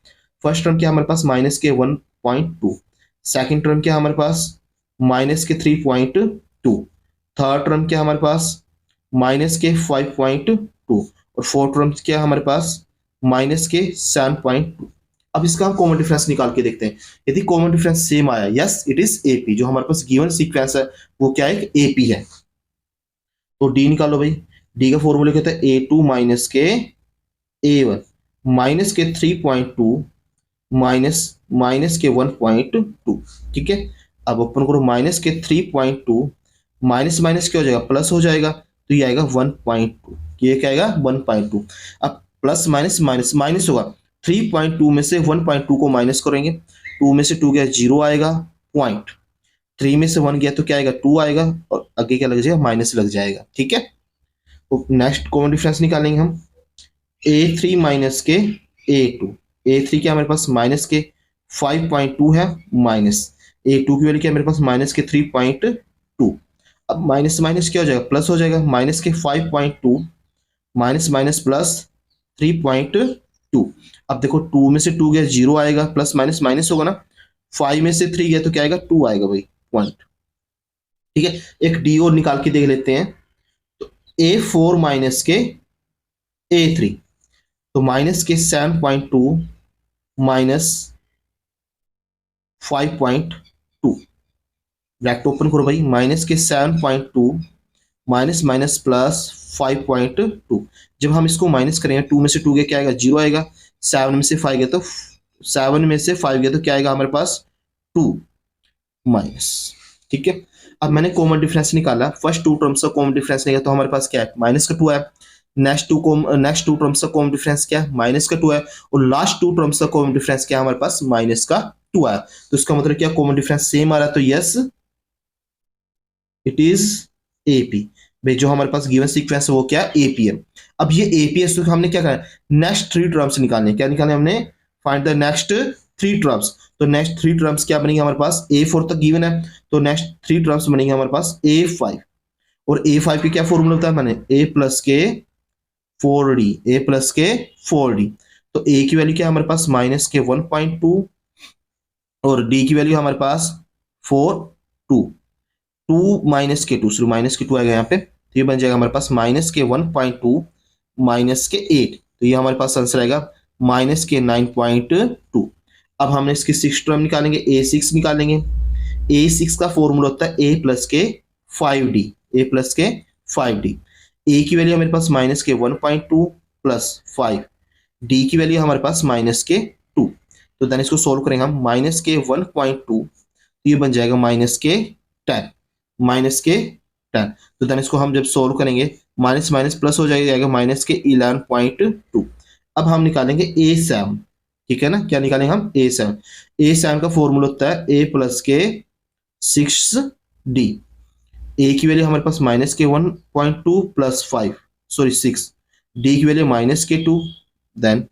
[SPEAKER 1] फर्स्ट टर्म क्या हमारे पास, माइनस के 1.2। सेकेंड टर्म क्या हमारे पास, माइनस के 3.2। थर्ड टर्म क्या हमारे पास, माइनस के 5.2। और फोर्थ टर्म क्या हमारे पास, माइनस के 7.2। अब इसका हम कॉमन डिफरेंस निकाल के देखते हैं। यदि कॉमन डिफरेंस सेम आया, यस इट इज एपी। जो हमारे पास गिवन सीक्वेंस है वो क्या है, एपी है। तो डी निकालो भाई। डी का फॉर्मूला क्या होता है, A2 माइनस के A1 माइनस के 3.2 माइनस माइनस के 1.2। ठीक है, अब ओपन करो। माइनस के 3.2 माइनस माइनस क्या हो जाएगा, प्लस हो जाएगा। तो ये आएगा 1.2। ये क्या आएगा, 1.2। अब प्लस माइनस माइनस माइनस होगा। 3.2 में से 1.2 को माइनस करेंगे। 2 में से 2 गया 0 आएगा, पॉइंट। 3 में से 1 गया तो क्या आएगा, 2 आएगा, और आगे क्या लग जाएगा, माइनस लग जाएगा। ठीक है, तो नेक्स्ट कॉमन डिफरेंस निकालेंगे हम। A3 माइनस के A2। A3 क्या हमारे पास, माइनस के 5.2 है, माइनस A2 की वैल्यू क्या मेरे पास, माइनस के 3.2। अब माइनस माइनस क्या हो जाएगा, प्लस हो जाएगा। माइनस के 5.2 माइनस माइनस प्लस 3.2। अब देखो 2 में से 2 गया 0 आएगा, प्लस माइनस माइनस होगा ना। 5 में से 3 गया तो क्या आएगा, 2 आएगा भाई, पॉइंट। ठीक है, एक डी और निकाल के देख लेते हैं। तो A4 माइनस के A3, तो माइनस के 7.2 माइनस 5.2। ब्रैकेट ओपन करो भाई। माइनस के 7.2 माइनस माइनस प्लस 5.2। जब हम इसको माइनस करेंगे, 2 में से 2 गया क्या आएगा, 0 आएगा। 7 में से 5 गया तो 7 में से 5 गया तो क्या आएगा हमारे पास, 2 माइनस। ठीक है, अब मैंने कॉमन डिफरेंस निकाला। फर्स्ट टू टर्म्स का कॉमन डिफरेंस निकाला तो हमारे पास क्या है, माइनस का 2 है। नेक्स्ट टू टर्म्स का कॉमन डिफरेंस क्या है, माइनस का 2 है। और लास्ट टू टर्म्स का कॉमन डिफरेंस क्या है हमारे पास, माइनस का 2 है। तो इसका मतलब क्या, कॉमन डिफरेंस सेम आ रहा है, तो यस इट इज एपी। भाई जो हमारे पास गिवन सीक्वेंस है वो क्या, एपी है। अब ये एपी है, तो हमने क्या करना है, नेक्स्ट थ्री टर्म्स निकालने। क्या निकालने हमने, find the next three terms. तो नेक्स्ट थ्री टर्म्स क्या बनेंगे हमारे पास, A4 तक गिवन है, तो नेक्स्ट थ्री टर्म्स बनेंगे हमारे पास A5। और A5 की क्या फॉर्मूला होता है, मैंने A प्लस के 4D, A प्लस के 4D। तो A की वैल्यू क्या है हमारे पास, माइनस के 1.2, और D की वैल्यू हमारे पास 4 2 माइनस के 2, सॉरी माइनस के 2 आएगा यहाँ पे। तो ये बन जाएगा हमारे पास माइनस के 1.2 माइनस के 8। तो ये हमारे पास आंसर आएगा माइनस के 9.2। अब हमने इसकी सिक्स टर्म निकालेंगे, A6 निकालेंगे। A6 का फॉर्मूला होता है A प्लस के 5D, A प्लस के 5D। A की वैल्यू हमारे पास माइनस के 1.2 प्लस 5, D की वैल्यू हमारे पास माइनस के 2। तो देन इसको सोल्व करेंगे हम। माइनस के 1.2, तो ये बन जाएगा माइनस के 10, माइनस के 10। तो देन इसको हम जब सोल्व करेंगे, माइनस माइनस प्लस हो जाएगा, माइनस के 11.2। अब हम निकालेंगे A7। ठीक है ना, क्या निकालेंगे हम, A7। A7 का फॉर्मूला होता है A प्लस के 6D। A की वैल्यू हमारे पास माइनस के 1.2 प्लस 5, सॉरी 6। D की वैल्यू माइनस के 2, देन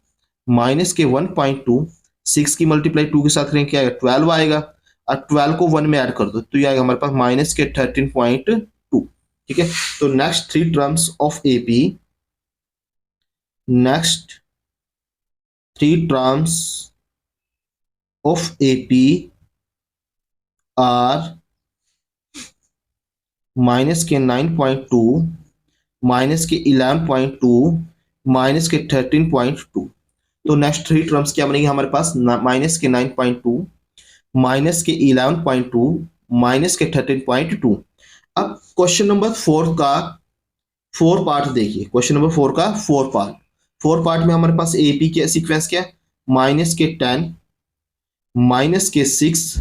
[SPEAKER 1] माइनस के 1.2, 6 की मल्टीप्लाई 2 के साथ करेंगे क्या आएगा, 12 आएगा। और 12 को 1 में ऐड कर दो तो ये आएगा हमारे पास माइनस के 13.2। ठीक है, तो next three terms of AP, next three terms of AP are minus के 9.2, माइनस के 11.2, माइनस के 13.2। तो नेक्स्ट थ्री टर्म्स क्या बनेगी हमारे पास, माइनस के 9.2, माइनस के 11.2, माइनस के 13.2। अब क्वेश्चन नंबर 4 का 4 पार्ट देखिए। क्वेश्चन नंबर 4 का 4 पार्ट में हमारे पास एपी के सीक्वेंस क्या है, माइनस के 10, माइनस के 6,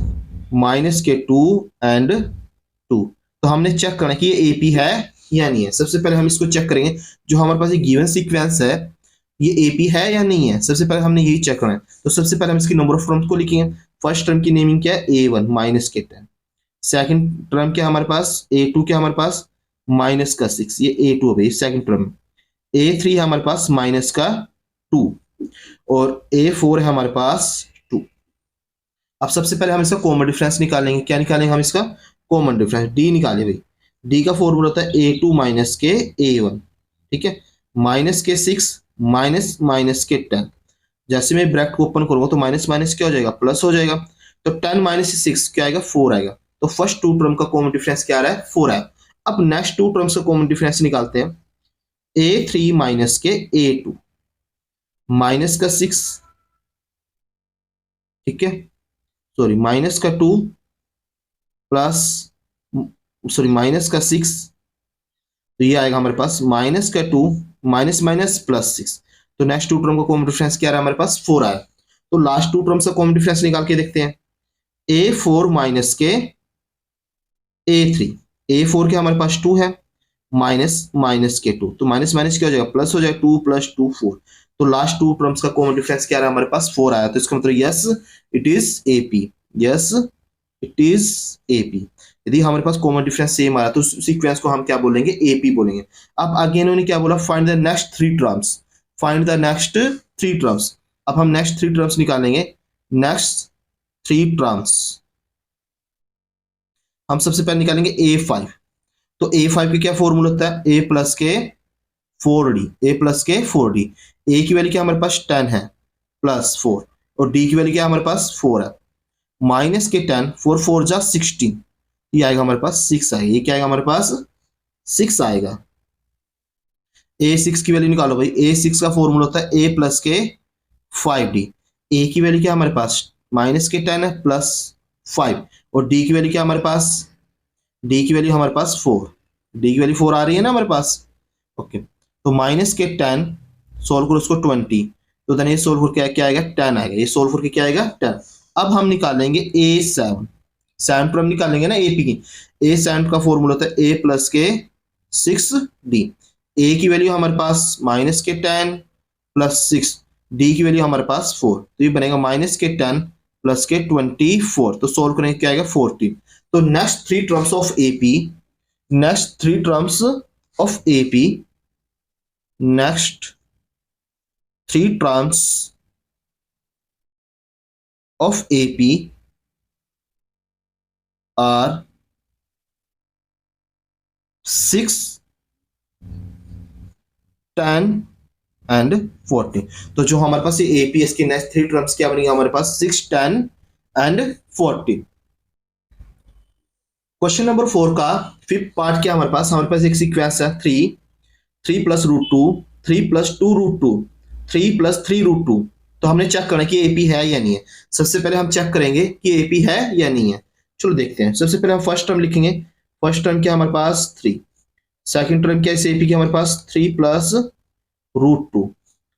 [SPEAKER 1] माइनस के 2 एंड 2। तो हमने चेक करना कि ये एपी है या नहीं है। सबसे पहले हम इसको चेक करेंगे, जो हमारे पास ये गिवन सीक्वेंस है ये एपी है या नहीं है। सबसे पहले हमने यही चेक करना है। तो सबसे पहले हम इसकी नंबर ऑफ टर्म्स को लिखेंगे। फर्स्ट टर्म की नेमिंग क्या है, A1 माइनस के 10, सेकंड टर्म क्या हमारे पास, a2 क्या हमारे पास माइनस का 6, ये a2 है सेकंड टर्म। a3 है हमारे पास माइनस का 2 और a4 है हमारे पास 2। अब सबसे पहले हम इसका कॉमन डिफरेंस निकालेंगे। क्या निकालेंगे हम इसका कॉमन डिफरेंस, डी निकाले भाई। डी का फॉर्मूला होता है a2 माइनस के a1, ठीक है, माइनस के 6 माइनस माइनस के 10। जैसे मैं ब्रैकेट को ओपन करूंगा तो माइनस माइनस क्या हो जाएगा, प्लस हो जाएगा। तो 10 माइनस 6 क्या आएगा, 4 आएगा। तो फर्स्ट टू टर्म का कॉमन डिफरेंस क्या आ रहा है, 4 है। अब नेक्स्ट टू टर्म्स का कॉमन डिफरेंस निकालते हैं। a3 माइनस के a2 माइनस का 6, ठीक है, सॉरी माइनस का 2 प्लस, सॉरी माइनस का 6, तो ये आएगा हमारे पास माइनस का 2 माइनस माइनस प्लस 6। तो नेक्स्ट टू टर्म का कॉमन डिफरेंस क्या आ रहा है हमारे पास, 4 आया। तो लास्ट टू टर्म्स का कॉमन डिफरेंस निकाल के देखते हैं। a4 माइनस के a3, a4 के हमारे पास 2 है, माइनस माइनस के 2, तो माइनस माइनस क्या हो जाएगा, प्लस हो जाएगा, 2 प्लस 2 4। तो लास्ट टू टर्म्स का कॉमन डिफरेंस क्या आ रहा है हमारे पास, 4 आया। तो इसका मतलब yes it is AP, yes it is AP. यदि हमारे पास कॉमन डिफरेंस सेम आ रहा है तो सीक्वेंस को हम क्या बोलेंगे, एपी बोलेंगे। अब आगे इन्होंने क्या बोला, find the next three terms, find the next three terms. अब हम नेक्स्ट थ्री टर्म्स निकालेंगे। नेक्स्ट थ्री टर्म्स हम सबसे पहले निकालेंगे a5। तो a5 का क्या फॉर्मूला होता है, a प्लस के 4d, a प्लस के 4d। a की वैल्यू क्या हमारे पास 10 है प्लस 4, और d की वैल्यू क्या हमारे पास 4 है। माइनस के 10, 4 4 जा 16, ये आएगा हमारे पास 6 आएगा। ये क्या आएगा हमारे पास 6 आएगा। a6 की वैल्यू निकालो भाई। a6 का फॉर्मूला होता है a प्लस के 5d। a की वैल्यू क्या हमारे पास माइनस के 10 है प्लस 5, और d की वैल्यू क्या हमारे पास, d की वैल्यू हमारे पास 4, d की वैल्यू 4 आ रही है ना हमारे पास। ओके, तो माइनस के 10 सोल्व करो उसको 20, तो देन ये सोल्व करके क्या आएगा 10 आएगा। ये सोल्व करके क्या आएगा 10। अब हम निकालेंगे a7, 7 पर हम निकालेंगे ना ap की। a7 का फॉर्मूला होता है a प्लस के 6d। a की वैल्यू हमारे पास माइनस के 10 प्लस 6, d की वैल्यू हमारे पास 4, तो ये बनेगा माइनस के 10 प्लस के 24। तो सोल्व करेंगे क्या आएगा 40। तो next three terms of AP, next three terms of AP, next three terms of AP are 6, 10 and 40। तो जो हमारे पास ये एपीएस की नेक्स्ट थ्री टर्म्स क्या बनेंगे हमारे पास 6, 10 एंड 40। क्वेश्चन नंबर 4 का फिफ्थ पार्ट क्या हमारे पास एक सीक्वेंस है 3 plus root 2, 3 plus 2 root 2, 3 plus 3 root 2। तो हमने चेक करना कि एपी है या नहीं है। सबसे पहले हम चेक करेंगे कि एपी है या नहीं है। चलो देखते हैं। सबसे पहले हम फर्स्ट टर्म लिखेंगे। फर्स्ट टर्म क्या हमारे पास 3, सेकंड टर्म क्या इस एपी की हमारे पास 3 प्लस रूट 2,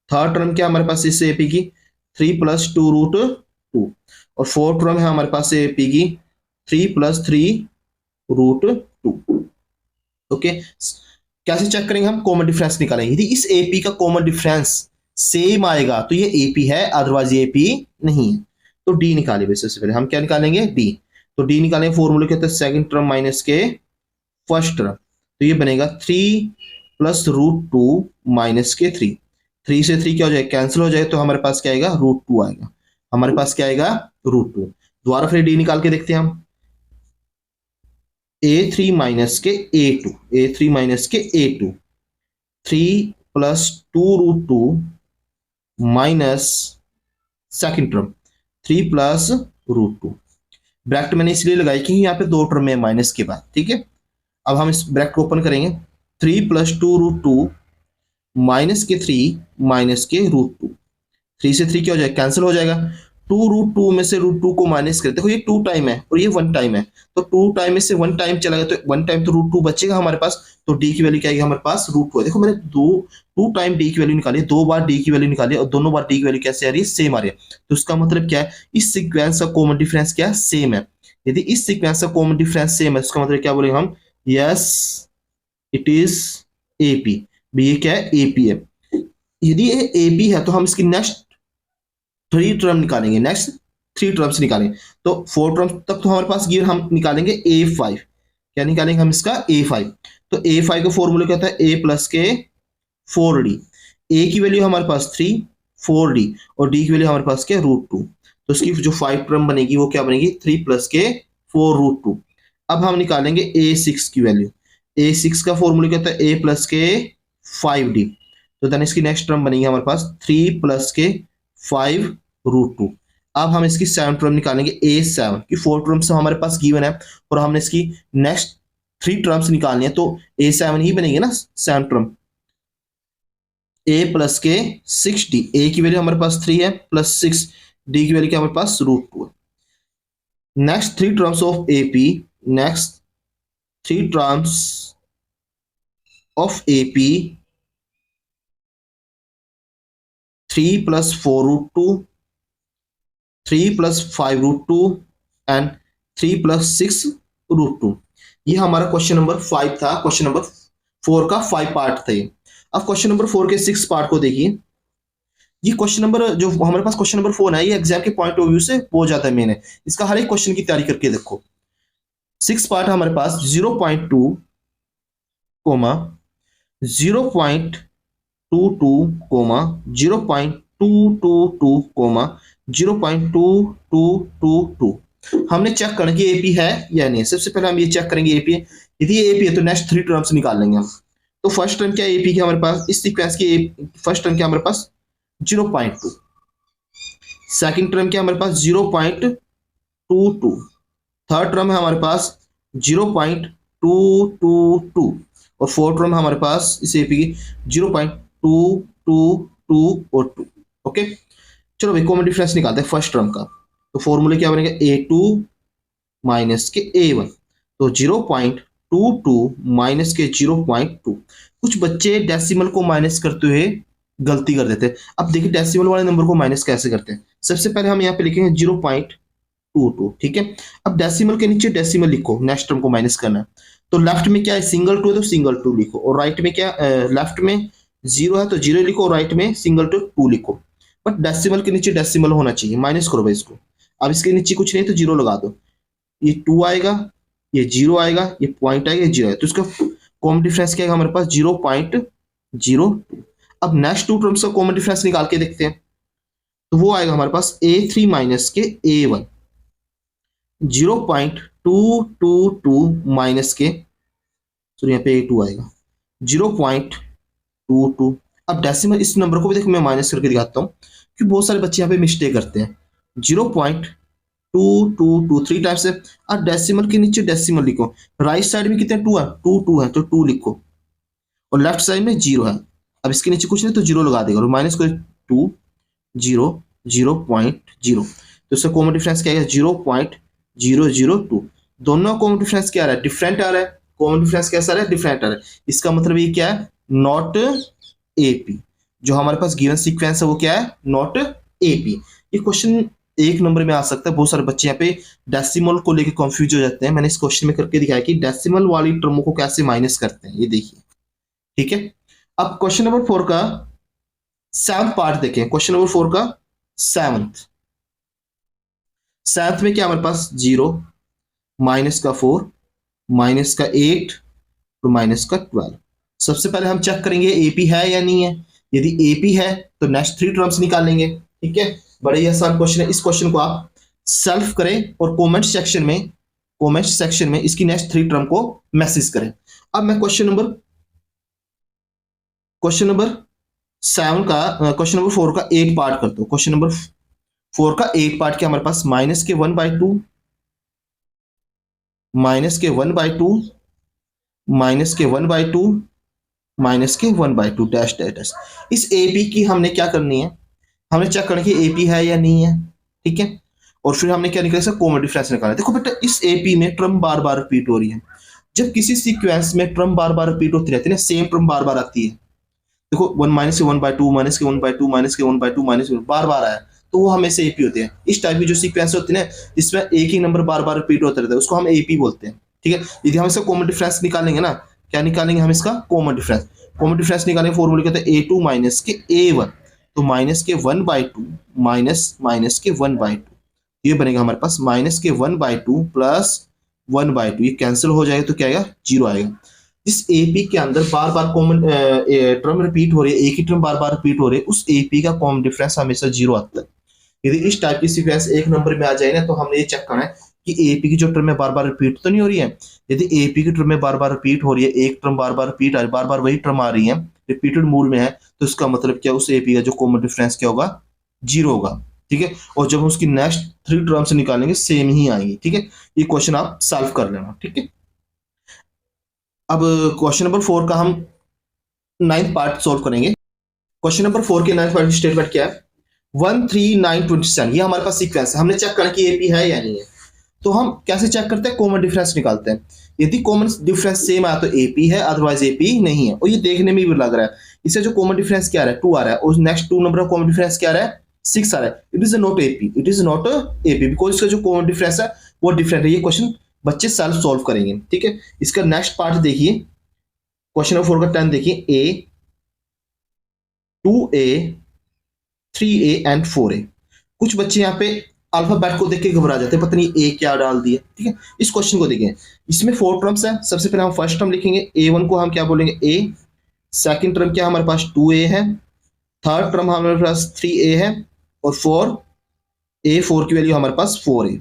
[SPEAKER 1] थर्ड टर्म क्या हमारे पास इस एपी की 3 प्लस 2 रूट 2, और फोर्थ टर्म है हमारे पास एपी की 3 प्लस 3 रूट 2। ओके, कैसे चेक करेंगे हम, कॉमन डिफरेंस निकालेंगे। यदि इस एपी का कॉमन डिफरेंस सेम आएगा तो ये एपी है, अदरवाइज ये एपी नहीं है। तो डी निकाले भाई। सबसे पहले हम क्या निकालेंगे, डी। तो डी निकालेंगे, फॉर्मूला क्या होता है सेकंड टर्म माइनस के फर्स्ट टर्म। तो ये बनेगा 3 प्लस रूट 2 माइनस के 3, 3 से 3 क्या हो जाएगा, कैंसिल हो जाएगा। तो हमारे पास क्या आएगा, रूट 2 आएगा। हमारे पास क्या आएगा, रूट 2। दोबारा फिर डी निकाल के देखते हैं हम। a3 माइनस के a2, a3 माइनस के a2, 3 plus 2 root 2 minus second term 3 plus root 2। Bracket मैंने इसलिए लगाई कि यहाँ पे दो टर्म है माइनस के बाद, ठीक है। अब हम इस ब्रैकेट को ओपन करेंगे। 3 प्लस 2 रूट 2 माइनस के 3 माइनस के रूट 2, 3 से 3 क्या हो जाएगा, कैंसिल हो जाएगा। 2 रूट 2 में से रूट 2 को माइनस करते, देखो ये 2 टाइम है और ये 1 टाइम है, तो 2 टाइम में से 1 टाइम चला गया, तो 1 टाइम तो रूट 2 बचेगा हमारे पास। तो डी की वैल्यू क्या आएगी हमारे पास, रूट 2 है। देखो मैंने 2 टाइम डी की वैल्यू निकाली, 2 बार डी की वैल्यू निकाली, और दोनों बार डी की वैल्यू कैसे आ रही है, सेम आ रही है। तो इसका मतलब क्या है, इस सीक्वेंस का कॉमन डिफरेंस क्या है, सेम है। यदि इस सीक्वेंस का कॉमन डिफरेंस सेम है, इसका मतलब क्या बोलेंगे हम, यस इट इज एपी। ये क्या है, एपी है। यदि ये एपी है तो हम इसकी नेक्स्ट थ्री टर्म निकालेंगे। नेक्स्ट 3 टर्म्स निकालें, तो 4 टर्म्स तक तो हमारे पास गिवन, हम निकालेंगे a5। क्या निकालेंगे हम इसका a5। तो a5 का फॉर्मूला क्या होता है, a प्लस के 4d। a की वैल्यू हमारे पास 3, 4d, और d की वैल्यू हमारे पास क्या, √2। तो इसकी जो 5 टर्म बनेगी वो क्या बनेगी, 3 प्लस के 4 √2। अब हम निकालेंगे a6 की वैल्यू। a6 का फॉर्मूला क्या होता है, a प्लस के 5d। तो देन इसकी नेक्स्ट टर्म बनेगी हमारे पास 3 प्लस के 5 √2। अब हम इसकी 7 टर्म निकालेंगे, a7 की 4 टर्म्स हमारे पास गिवन है, और हमने इसकी नेक्स्ट 3 टर्म्स निकालनी है, तो a7 ही बनेगी ना 7 टर्म। a प्लस के 6d, a की वैल्यू हमारे पास 3 है, प्लस 6, d की वैल्यू क्या हमारे पास √2 है। Next 3 terms of ap, next 3 terms of ap, 3 plus 4 √2, 3 plus 5 √2 and 3 plus 6 √2। ये हमारा क्वेश्चन नंबर 5 था। क्वेश्चन नंबर 4 का 5 पार्ट था ये। अब क्वेश्चन नंबर 4 के 6 पार्ट को देखिए। ये क्वेश्चन नंबर जो हमारे पास क्वेश्चन नंबर 4 है, ये एग्जाम के पॉइंट ऑफ व्यू से बहुत ज्यादा मेन है। इसका हर एक क्वेश्चन की तैयारी करके देखो। 6 पार्ट हमारे पास 0.2, 0.22, 0.222, 0.2222। हमने चेक करना कि एपी है या नहीं। सबसे पहले हम ये चेक करेंगे एपी है। यदि ये एपी है तो नेक्स्ट 3 टर्म्स निकाल लेंगे हम। तो फर्स्ट टर्म क्या एपी की हमारे पास, इस सीक्वेंस की फर्स्ट टर्म क्या हमारे पास 0.2, सेकंड टर्म क्या हमारे पास 0.22, थर्ड टर्म है हमारे पास 0.222, और फोर्थ टर्म हमारे पास इस एपी की 0.222 और 2। ओके, चलो भाई कॉमन डिफरेंस निकालते हैं फर्स्ट टर्म का। तो फॉर्मूले क्या बनेगा, a2 माइनस के a1। तो 0.22 माइनस के 0.2। कुछ बच्चे डेसिमल को माइनस करते हुए गलती कर देते हैं। अब देखिए डेसिमल वाले नंबर को माइनस कैसे करते हैं। सबसे पहले हम यहाँ पे लिखेंगे 0.22, ठीक है। अब डेसिमल के नीचे डेसिमल लिखो, नेक्स्ट टर्म को माइनस करना है। तो लेफ्ट में क्या है, सिंगल 2 है तो सिंगल 2 लिखो, और राइट में क्या, लेफ्ट में 0 है तो 0 लिखो, और राइट में सिंगल 2 लिखो। बट डेसिमल के नीचे डेसिमल होना चाहिए, माइनस करो भाई इसको। अब इसके नीचे कुछ नहीं तो 0 लगा दो। ये 2 आएगा, ये 0 आएगा, ये पॉइंट आएगा, ये 0 आएगा। तो इसका कॉमन डिफरेंस क्या है हमारे पास 0.02। अब नेक्स्ट 2 टर्म्स का कॉमन डिफरेंस निकाल के देखते हैं। तो वो आएगा हमारे पास a3 माइनस के a1, 0.222 माइनस के, सॉरी यहाँ पे a2 आएगा 0.22। अब डेसिमल इस नंबर को भी देखो मैं माइनस करके दिखाता हूँ, क्योंकि बहुत सारे बच्चे यहाँ पे मिस्टेक करते हैं। 0.222 3 टाइम्स है। अब डेसिमल के नीचे डेसिमल लिखो, राइट साइड में कितने 2 है, 2 है तो 2 लिखो, और लेफ्ट साइड में 0 है। अब इसके नीचे कुछ नहीं तो 0 लगा देगा, और माइनस करो 2 0 0.0। तो इसका कॉमन डिफरेंस क्या है 0.002। दोनों कॉमन डिफरेंस क्या आ रहा है, डिफरेंट आ रहा है। कॉमन डिफरेंस कैसा आ रहा है, डिफरेंट आ रहा है। इसका मतलब ये क्या है, नॉट एपी। जो हमारे पास गिवन सीक्वेंस है वो क्या है, नॉट एपी। ये क्वेश्चन 1 नंबर में आ सकता है। बहुत सारे बच्चे यहाँ पे डेसिमल को लेकर कंफ्यूज हो जाते हैं। मैंने इस क्वेश्चन में करके दिखाया कि डेसिमल वाली टर्मों को कैसे माइनस करते हैं, ये देखिए, ठीक है। अब क्वेश्चन नंबर 4 का 7th पार्ट देखें। क्वेश्चन नंबर 4 का 7th में क्या हमारे पास 0, माइनस का 4, माइनस का 8 और माइनस का 12। सबसे पहले हम चेक करेंगे एपी है या नहीं है। यदि एपी है तो नेक्स्ट 3 टर्म्स निकालेंगे, ठीक है। बड़ा ही आसान क्वेश्चन है। इस क्वेश्चन को आप सॉल्व करें और कमेंट सेक्शन में इसकी नेक्स्ट 3 टर्म को मैसेज करें। अब मैं क्वेश्चन नंबर 7 का क्वेश्चन नंबर 4 का 8 पार्ट करता हूं। क्वेश्चन नंबर 4 का 8 पार्ट क्या हमारे पास, माइनस के 1/2, माइनस के 1/2, माइनस के 1/2, माइनस के 1/2 डैश डैश डैश। इस एपी की हमने क्या करनी है, हमने चेक करना कि एपी है या नहीं है, ठीक है। और फिर हमने क्या निकाला, कॉमन डिफरेंस निकाला। देखो बेटा इस एपी में टर्म बार बार रिपीट हो रही है। जब किसी सीक्वेंस में टर्म बार बार रिपीट होती रहती है ना, सेम टर्म बार बार आती है। देखो 1 माइनस के 1/2, माइनस के 1/2, माइनस के 1/2, माइनस बार बार आया, तो वो हमेशा एपी होते हैं। इस टाइप की जो सीक्वेंस होती है ना, इसमें एक ही नंबर बार बार रिपीट होता रहता है, उसको हम एपी बोलते हैं, ठीक है। यदि हम इसका कॉमन डिफरेंस निकालेंगे ना, क्या निकालेंगे हम इसका कॉमन डिफरेंस। कॉमन डिफरेंस निकालेंगे, फॉर्मूला कहते हैं a2 माइनस के a1। तो माइनस के 1/2 माइनस माइनस के 1/2, ये बनेगा हमारे पास माइनस के 1/2 प्लस 1/2, ये कैंसिल हो जाएगा तो क्या आएगा, 0 आएगा। जिस एपी के अंदर बार बार कॉमन टर्म रिपीट हो रही है, एक ही टर्म बार बार रिपीट हो रही है, उस एपी का कॉमन डिफरेंस हमेशा 0 आता है। यदि इस टाइप की सीक्वेंस एक नंबर में आ जाए ना, तो हमने ये चेक करना है कि एपी की जो टर्म है बार बार रिपीट तो नहीं हो रही है। यदि एपी की टर्म में बार बार रिपीट हो रही है, एक टर्म बार बार रिपीट आ रही है, बार बार वही टर्म आ रही है, रिपीटेड मूड में है, तो इसका मतलब क्या, उस एपी का जो कॉमन डिफरेंस क्या होगा, 0 होगा। ठीक है, और जब हम उसकी नेक्स्ट 3 टर्म्स निकालेंगे सेम ही आएंगी। ठीक है, ये क्वेश्चन आप सॉल्व कर लेना। ठीक है, अब क्वेश्चन नंबर 4 का हम 9th पार्ट सोल्व करेंगे। क्वेश्चन नंबर 4 के 9th पार्ट की स्टेटमेंट क्या है, 13927, ये हमारे पास सीक्वेंस है, हमने चेक करना कि एपी है या नहीं है। तो हम कैसे चेक करते हैं, कॉमन डिफरेंस निकालते हैं। यदि कॉमन डिफरेंस सेम आया तो एपी है, अदरवाइज एपी नहीं है। और ये देखने में भी लग रहा है, इससे जो कॉमन डिफरेंस क्या आ रहा है, 2 आ रहा है, और नेक्स्ट 2 नंबर का कॉमन डिफरेंस क्या आ रहा है, 6 आ रहा है। It is not AP, it is not AP, because इसका जो कॉमन डिफरेंस है वो डिफरेंट है। ये क्वेश्चन बच्चे सेल्फ सॉल्व करेंगे। ठीक है, इसका नेक्स्ट पार्ट देखिए, क्वेश्चन नंबर 4 का 10 देखिए, ए 2a 3a एंड 4a। कुछ बच्चे यहाँ पे अल्फाबेट को देख के घबरा जाते हैं, पता नहीं ए क्या डाल दिया। ठीक है, इस क्वेश्चन को देखें, इसमें 4 टर्म्स है। सबसे पहले हम फर्स्ट टर्म लिखेंगे, a1 को हम क्या बोलेंगे, a। सेकंड टर्म क्या हमारे पास 2a है, थर्ड टर्म हमारे पास 3a है, और 4 की वैल्यू हमारे पास 4a।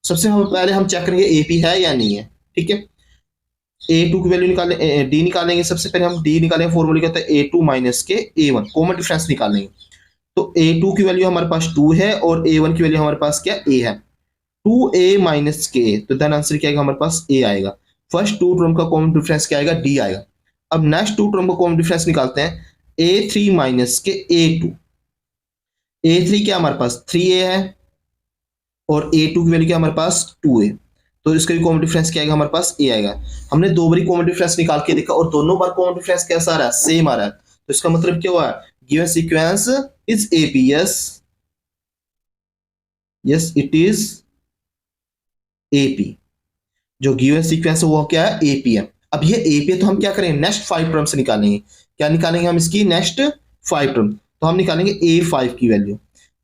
[SPEAKER 1] सबसे पहले हम चेक करेंगे एपी है या नहीं है। ठीक है, a2 की वैल्यू निकालें, d निकालेंगे। सबसे पहले हम d निकालेंगे, फॉर्मूले क्या होता है, a2 माइनस के a1, कॉमन डिफरेंस निकालेंगे। तो a2 की वैल्यू हमारे पास 2 है और a1 की वैल्यू हमारे पास क्या, a है। 2a माइनस के a, तो देन आंसर क्या आएगा हमारे पास, a आएगा। फर्स्ट 2 टर्म का कॉमन डिफरेंस क्या आएगा, d आएगा। अब नेक्स्ट 2 टर्म का कॉमन डिफरेंस निकालते हैं, a3 माइनस के a2। a3 क्या हमारे पास 3a है, और a2 की वैल्यू क्या हमारे पास 2a, तो इसका भी कॉमन डिफरेंस क्या आएगा हमारे पास, a आएगा। हमने 2 बारी कॉमन डिफरेंस निकाल के देखा और दोनों बार कॉमन डिफरेंस कैसा आ रहा है, सेम आ रहा है। तो इसका मतलब क्या हुआ, given sequence is AP. Yes yes, it is AP. जो गिवन सीक्वेंस है वो क्या है, एपी है। अब ये एपी है, तो हम क्या करेंगे, नेक्स्ट 5 टर्म्स निकालेंगे। क्या निकालेंगे हम, इसकी नेक्स्ट 5 टर्म। तो हम निकालेंगे a5 की वैल्यू।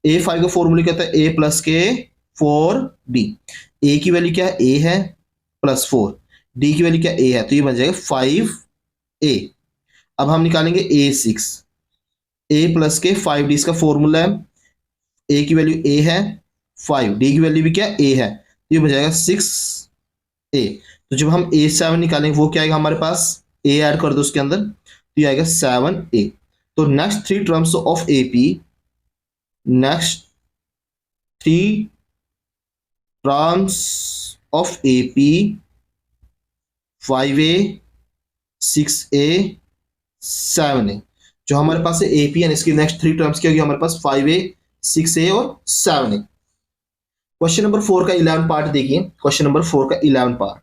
[SPEAKER 1] a5 का फॉर्मूला क्या होता है, a प्लस के 4d। a की वैल्यू क्या है, a है प्लस 4, d की वैल्यू क्या a है, तो ये बन जाएगा 5a। अब हम निकालेंगे a6, a प्लस के 5d, इसका फॉर्मूला है, a की वैल्यू a है 5, d की वैल्यू भी क्या a है, तो ये बन जाएगा 6a। तो जब हम a7 निकालेंगे वो क्या आएगा हमारे पास, a ऐड कर दो उसके अंदर, तो ये आएगा 7a। तो next 3 terms of AP, next 3 terms of AP, 5a 6a 7a। जो हमारे पास है AP है, इसकी नेक्स्ट 3 टर्म्स क्या होगी हमारे पास, 5a 6a और 7a। क्वेश्चन नंबर 4 का 11 पार्ट देखिए, क्वेश्चन नंबर 4 का 11 पार्ट।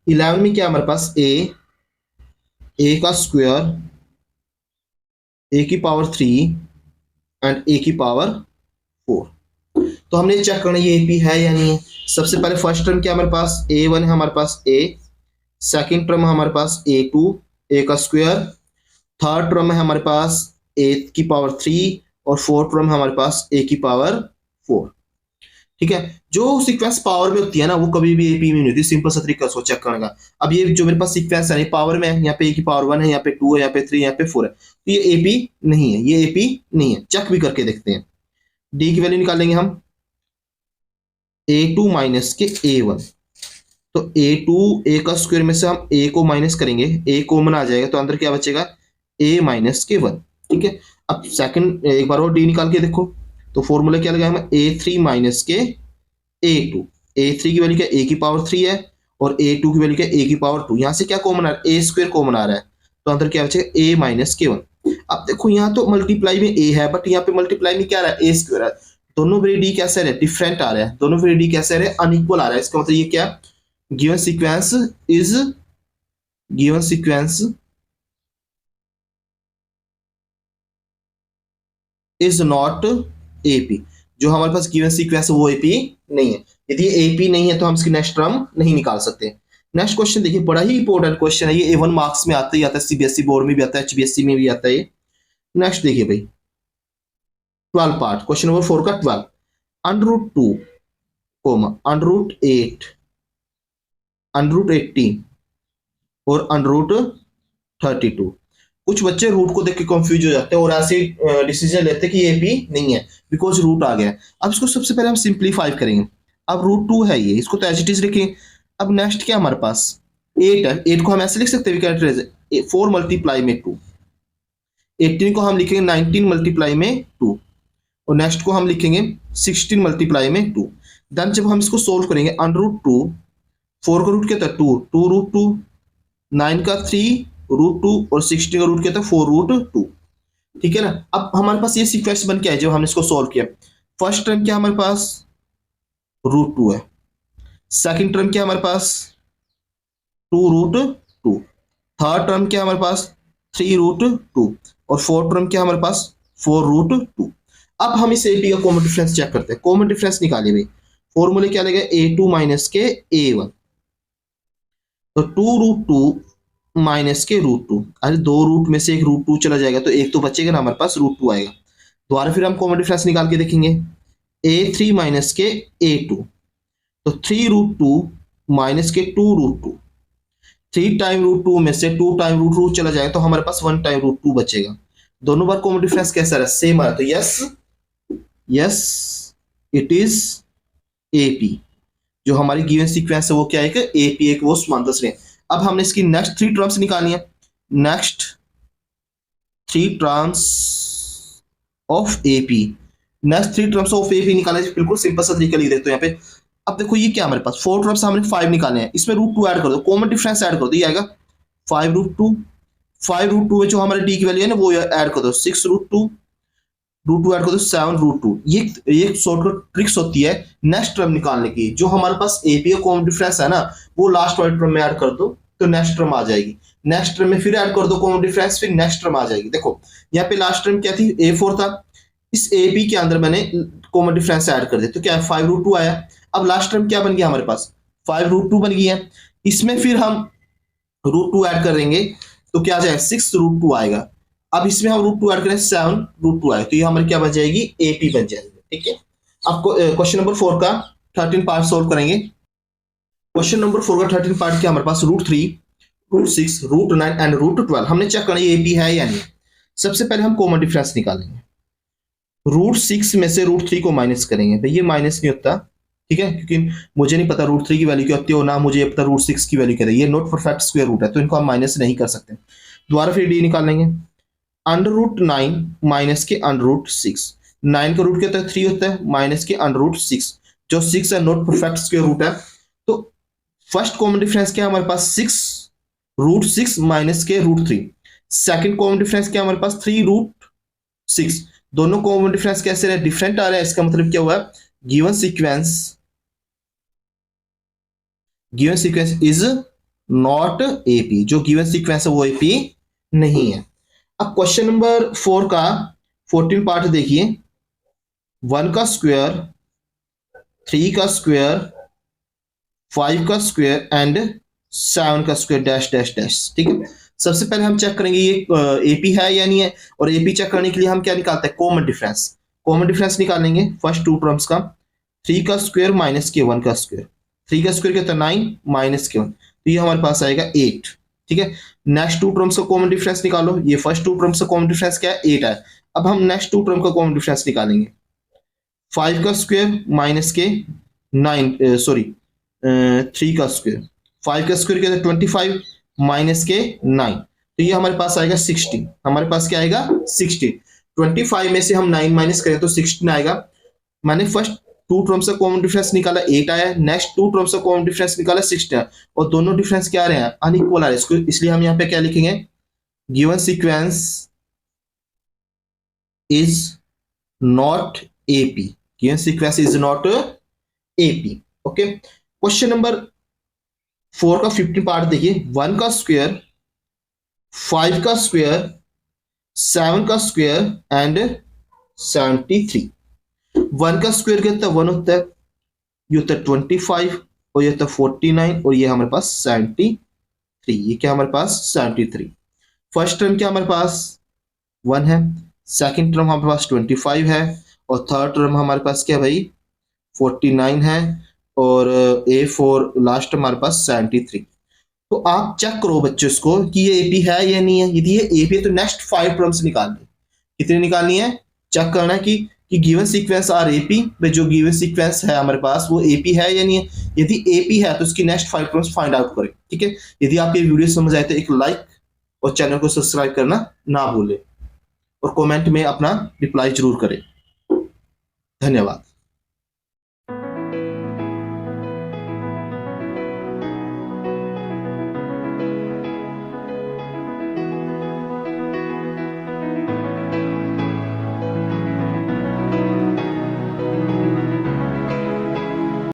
[SPEAKER 1] 11 में क्या हमारे पास, a का स्क्वायर, a की पावर 3 एंड a की पावर 4। तो हमने चेक करना ये AP है या नहीं है। सबसे पहले फर्स्ट टर्म क्या हमारे पास, a1 है हमारे पास a, सेकंड टर्म हमारे पास a2 a का स्क्वायर, थर्ड टर्म है हमारे पास a की पावर 3, और फोर्थ टर्म हमारे पास a की पावर 4। ठीक है, जो सीक्वेंस पावर में होती है ना, वो कभी भी एपी में नहीं होती। सिंपल सा तरीका उसको चेक करने का। अब ये जो मेरे पास सीक्वेंस है पावर में है, यहाँ पे a की पावर 1 है, यहाँ पे 2 है, यहाँ पे 3, यहाँ पे 4 है, तो ये एपी नहीं है, ये एपी नहीं है। चेक भी करके देखते हैं। डी की वैल्यू निकालेंगे हम, a2 माइनस के a1। तो a2 a का स्क्वायर में से हम a को माइनस करेंगे, a कॉमन आ जाएगा, तो अंदर क्या बचेगा, a माइनस के 1। ठीक है, अब सेकंड एक बार और d निकाल के देखो, तो फॉर्मूला क्या लगाया हम, a3 माइनस के a2। a3 की वैल्यू क्या, a की पावर 3 है, और a2 की वैल्यू क्या, a की पावर 2। यहां से क्या कॉमन आ रहा है, a स्क्वायर कॉमन आ रहा है, तो अंदर क्या बचेगा, a माइनस के 1। अब देखो यहाँ तो मल्टीप्लाई में a है, बट यहाँ पे मल्टीप्लाई में क्या आ रहा है, a स्क्वायर है। दोनों वेरी डी कैसे रहे, डिफरेंट आ रहा है, दोनों वेरी डी कैसे रहे, अनइक्वल आ रहा है। इसका मतलब ये क्या, given sequence is not AP. जो हमारे पास गिवन सीक्वेंस है वो एपी नहीं है। यदि एपी नहीं है तो हम इसकी नेक्स्ट टर्म नहीं निकाल सकते। नेक्स्ट क्वेश्चन देखिए, बड़ा ही इंपॉर्टेंट क्वेश्चन है ये, A1 मार्क्स में आता ही आता है, सीबीएसई बोर्ड में भी आता है, HBSC में भी आता है। नेक्स्ट देखिए भाई, 12 पार्ट, क्वेश्चन नंबर 4 का 12। Under root 2 comma under root 8 under root 18 और अंडर रूट 32। कुछ बच्चे रूट को देख के कंफ्यूज हो जाते हैं और ऐसे डिसीजन लेते हैं कि ये भी नहीं है बिकॉज रूट आ गया है। अब इसको सबसे पहले हम सिंप्लीफाई करेंगे। अब रूट 2 है ये, इसको तो एज इट इज लिखेंगे। अब नेक्स्ट क्या हमारे पास 8 है, 8 को हम ऐसे लिख सकते हैं 4 मल्टीप्लाई में 2। 18 को हम लिखेंगे 19 मल्टीप्लाई में 2 और नेक्स्ट को हम लिखेंगे 16 मल्टीप्लाई में 2। देन जब हम इसको सोल्व करेंगे अंडर रूट 2, 4 का रूट क्या था 2, 2 रूट 2, 9 का 3 रूट 2 और 16 का रूट क्या था 4 रूट 2। ठीक है ना। अब हमारे पास ये सीक्वेंस बन के आया जब हमने इसको सोल्व किया। फर्स्ट टर्म क्या हमारे पास रूट 2 है, सेकंड टर्म क्या हमारे पास 2 रूट 2, थर्ड टर्म क्या हमारे पास 3 रूट 2 और फोर्थ टर्म क्या हमारे पास 4 रूट 2। अब हम इस एपी का कॉमन डिफरेंस चेक करते हैं। कॉमन डिफरेंस निकालिए भाई, फॉर्मूले क्या लगेगा A2 माइनस के A1। तो 2 रूट 2 माइनस के रूट 2, अरे 2 रूट में से एक रूट 2 चला जाएगा तो एक तो बचेगा ना, हमारे पास रूट 2 आएगा। दोबारा फिर हम कॉमन डिफरेंस निकाल के देखेंगे A3 माइनस के A2। तो 3 रूट 2 माइनस के 2 रूट 2, 3 टाइम रूट 2 में से 2 टाइम रूट चला जाएगा तो हमारे पास 1 टाइम रूट 2 बचेगा। दोनों बार कॉमन डिफरेंस कैसा रहा, सेम आया। तो yes yes it is AP. जो हमारी गिवन सीक्वेंस है वो क्या है कि एपी एक वो समांतर है। अब हमने इसकी नेक्स्ट 3 टर्म्स निकालनी है। Next 3 terms of AP, next 3 terms of AP निकालने से बिल्कुल सिंपल सा तरीका लिख देते हो यहाँ पे। अब देखो ये क्या हमारे पास 4 टर्म्स हमने 5 निकालने हैं, इसमें रूट 2 ऐड कर दो, कॉमन डिफरेंस ऐड कर दो, ये आएगा 5 रूट 2। 5 रूट 2 में जो हमारे डी की वैल्यू है ना वो ऐड कर दो 6 रूट 2, रूट 2 ऐड कर दो 7 रूट 2। ये शॉर्टकट ट्रिक्स होती है नेक्स्ट टर्म निकालने की। जो हमारे पास एपी का कॉमन डिफरेंस है ना वो लास्ट वाले टर्म में ऐड कर दो तो नेक्स्ट टर्म आ जाएगी। नेक्स्ट टर्म में फिर ऐड कर दो कॉमन डिफरेंस, फिर नेक्स्ट टर्म आ जाएगी। देखो यहाँ पे लास्ट टर्म क्या थी A4 था, इस एपी के अंदर मैंने कॉमन डिफरेंस ऐड कर दिया तो क्या 5 रूट 2 आया। अब लास्ट टर्म क्या बन गया हमारे पास 5 रूट 2 बन गया। इसमें फिर हम रूट 2 ऐड करेंगे तो क्या आ जाएगा 6 रूट 2 आएगा। अब इसमें हम रूट 2 ऐड करें 7 रूट 2 आएगा तो ये हमारी क्या बन जाएगी एपी बन जाएगी। ठीक है। अब क्वेश्चन नंबर 4 का 13 पार्ट सोल्व करेंगे। क्वेश्चन नंबर 4 का 13 पार्ट क्या हमारे पास root 3, root 6, root 9 and root 12। हमने चेक करना ये एपी है या नहीं। सबसे पहले हम कॉमन डिफरेंस निकालेंगे। रूट 6 में से रूट 3 को माइनस करेंगे। भाई ये माइनस नहीं होता, ठीक है, क्योंकि मुझे नहीं पता रूट 3 की वैल्यू क्या होती है और ना मुझे पता रूट 6 की वैल्यू क्या है। ये नॉट परफेक्ट स्क्वायर रूट है तो इनको हम माइनस नहीं कर सकते। दोबारा फिर डी निकाल लेंगे। अंडर रूट 9 माइनस के अंडर रूट 6, 9 का रूट क्या होता है 3 होता है, माइनस के अंडर रूट 6, जो 6 है नॉट परफेक्ट स्क्वायर रूट है। तो फर्स्ट कॉमन डिफरेंस क्या है हमारे पास 6 रूट 6 माइनस के रूट 3। सेकंड कॉमन डिफरेंस क्या है हमारे पास 3 रूट 6। दोनों कॉमन डिफरेंस कैसे रहे डिफरेंट आ रहा है, इसका मतलब क्या हुआ given sequence is not AP. जो गिवन सीक्वेंस है वो एपी नहीं है। अब क्वेश्चन नंबर 4 का 14 पार्ट देखिए। 1 का स्क्वायर, 3 का स्क्वायर, 5 का स्क्वायर एंड 7 का स्क्वायर डैश डैश डैश। ठीक है। सबसे पहले हम चेक करेंगे ये एपी है या नहीं है, और एपी चेक करने के लिए हम क्या निकालते हैं कॉमन डिफरेंस। कॉमन डिफरेंस निकालेंगे फर्स्ट 2 टर्म्स का। 3 का स्क्वायर माइनस के 1 का स्क्वायर, 3 का स्क्वायर क्या होता है 9 माइनस के 1 तो ये हमारे पास आएगा 8। ठीक है। नेक्स्ट 2 टर्म्स का कॉमन डिफरेंस निकालो। ये फर्स्ट 2 टर्म्स का कॉमन डिफरेंस क्या है 8 है। अब हम नेक्स्ट 2 टर्म का कॉमन डिफरेंस निकालेंगे। 5 का स्क्वायर माइनस के 3 का स्क्वायर, 5 का स्क्वायर क्या है 25 माइनस के 9 तो ये हमारे पास आएगा 16। हमारे पास क्या आएगा 16। 25 में से हम 9 माइनस करें तो 16 आएगा। मैंने फर्स्ट 2 टर्म्स का कॉमन डिफरेंस निकाला 8 आया, नेक्स्ट 2 टर्म्स का कॉमन डिफरेंस निकाला 16 आया, और दोनों डिफरेंस क्या आ रहे हैं अनइक्वल आ रहे हैं। इसको इसलिए हम यहाँ पे क्या लिखेंगे given sequence is not AP. Given sequence is not AP. Okay. Question number 4 का 15 पार्ट देखिए। 1 का स्क्वायर, 5 का स्क्वायर, 7 का स्क्वायर एंड 73। 1 का स्क्वायर क्या होता है 1 होता है, ये होता है 25 और ये होता है 49 और ये हमारे पास 73। ये क्या हमारे पास 73। फर्स्ट टर्म क्या हमारे पास 1 है, सेकंड टर्म हमारे पास 25 है और थर्ड टर्म हमारे पास क्या भाई 49 है और A4 लास्ट हमारे पास 73। तो आप चेक करो बच्चों इसको कि ये एपी है या नहीं है। यदि ये एपी है तो नेक्स्ट 5 टर्म्स निकालनी। कितनी निकालनी है? चेक करना है कि गिवन सीक्वेंस आर एपी, जो गिवन सीक्वेंस है हमारे पास वो एपी है या नहीं है। यदि एपी है तो उसकी नेक्स्ट 5 टर्म्स फाइंड आउट करें। ठीक है, यदि आपको ये वीडियो समझ आए तो एक लाइक और चैनल को सब्सक्राइब करना ना भूलें और कमेंट में अपना रिप्लाई जरूर करें। धन्यवाद।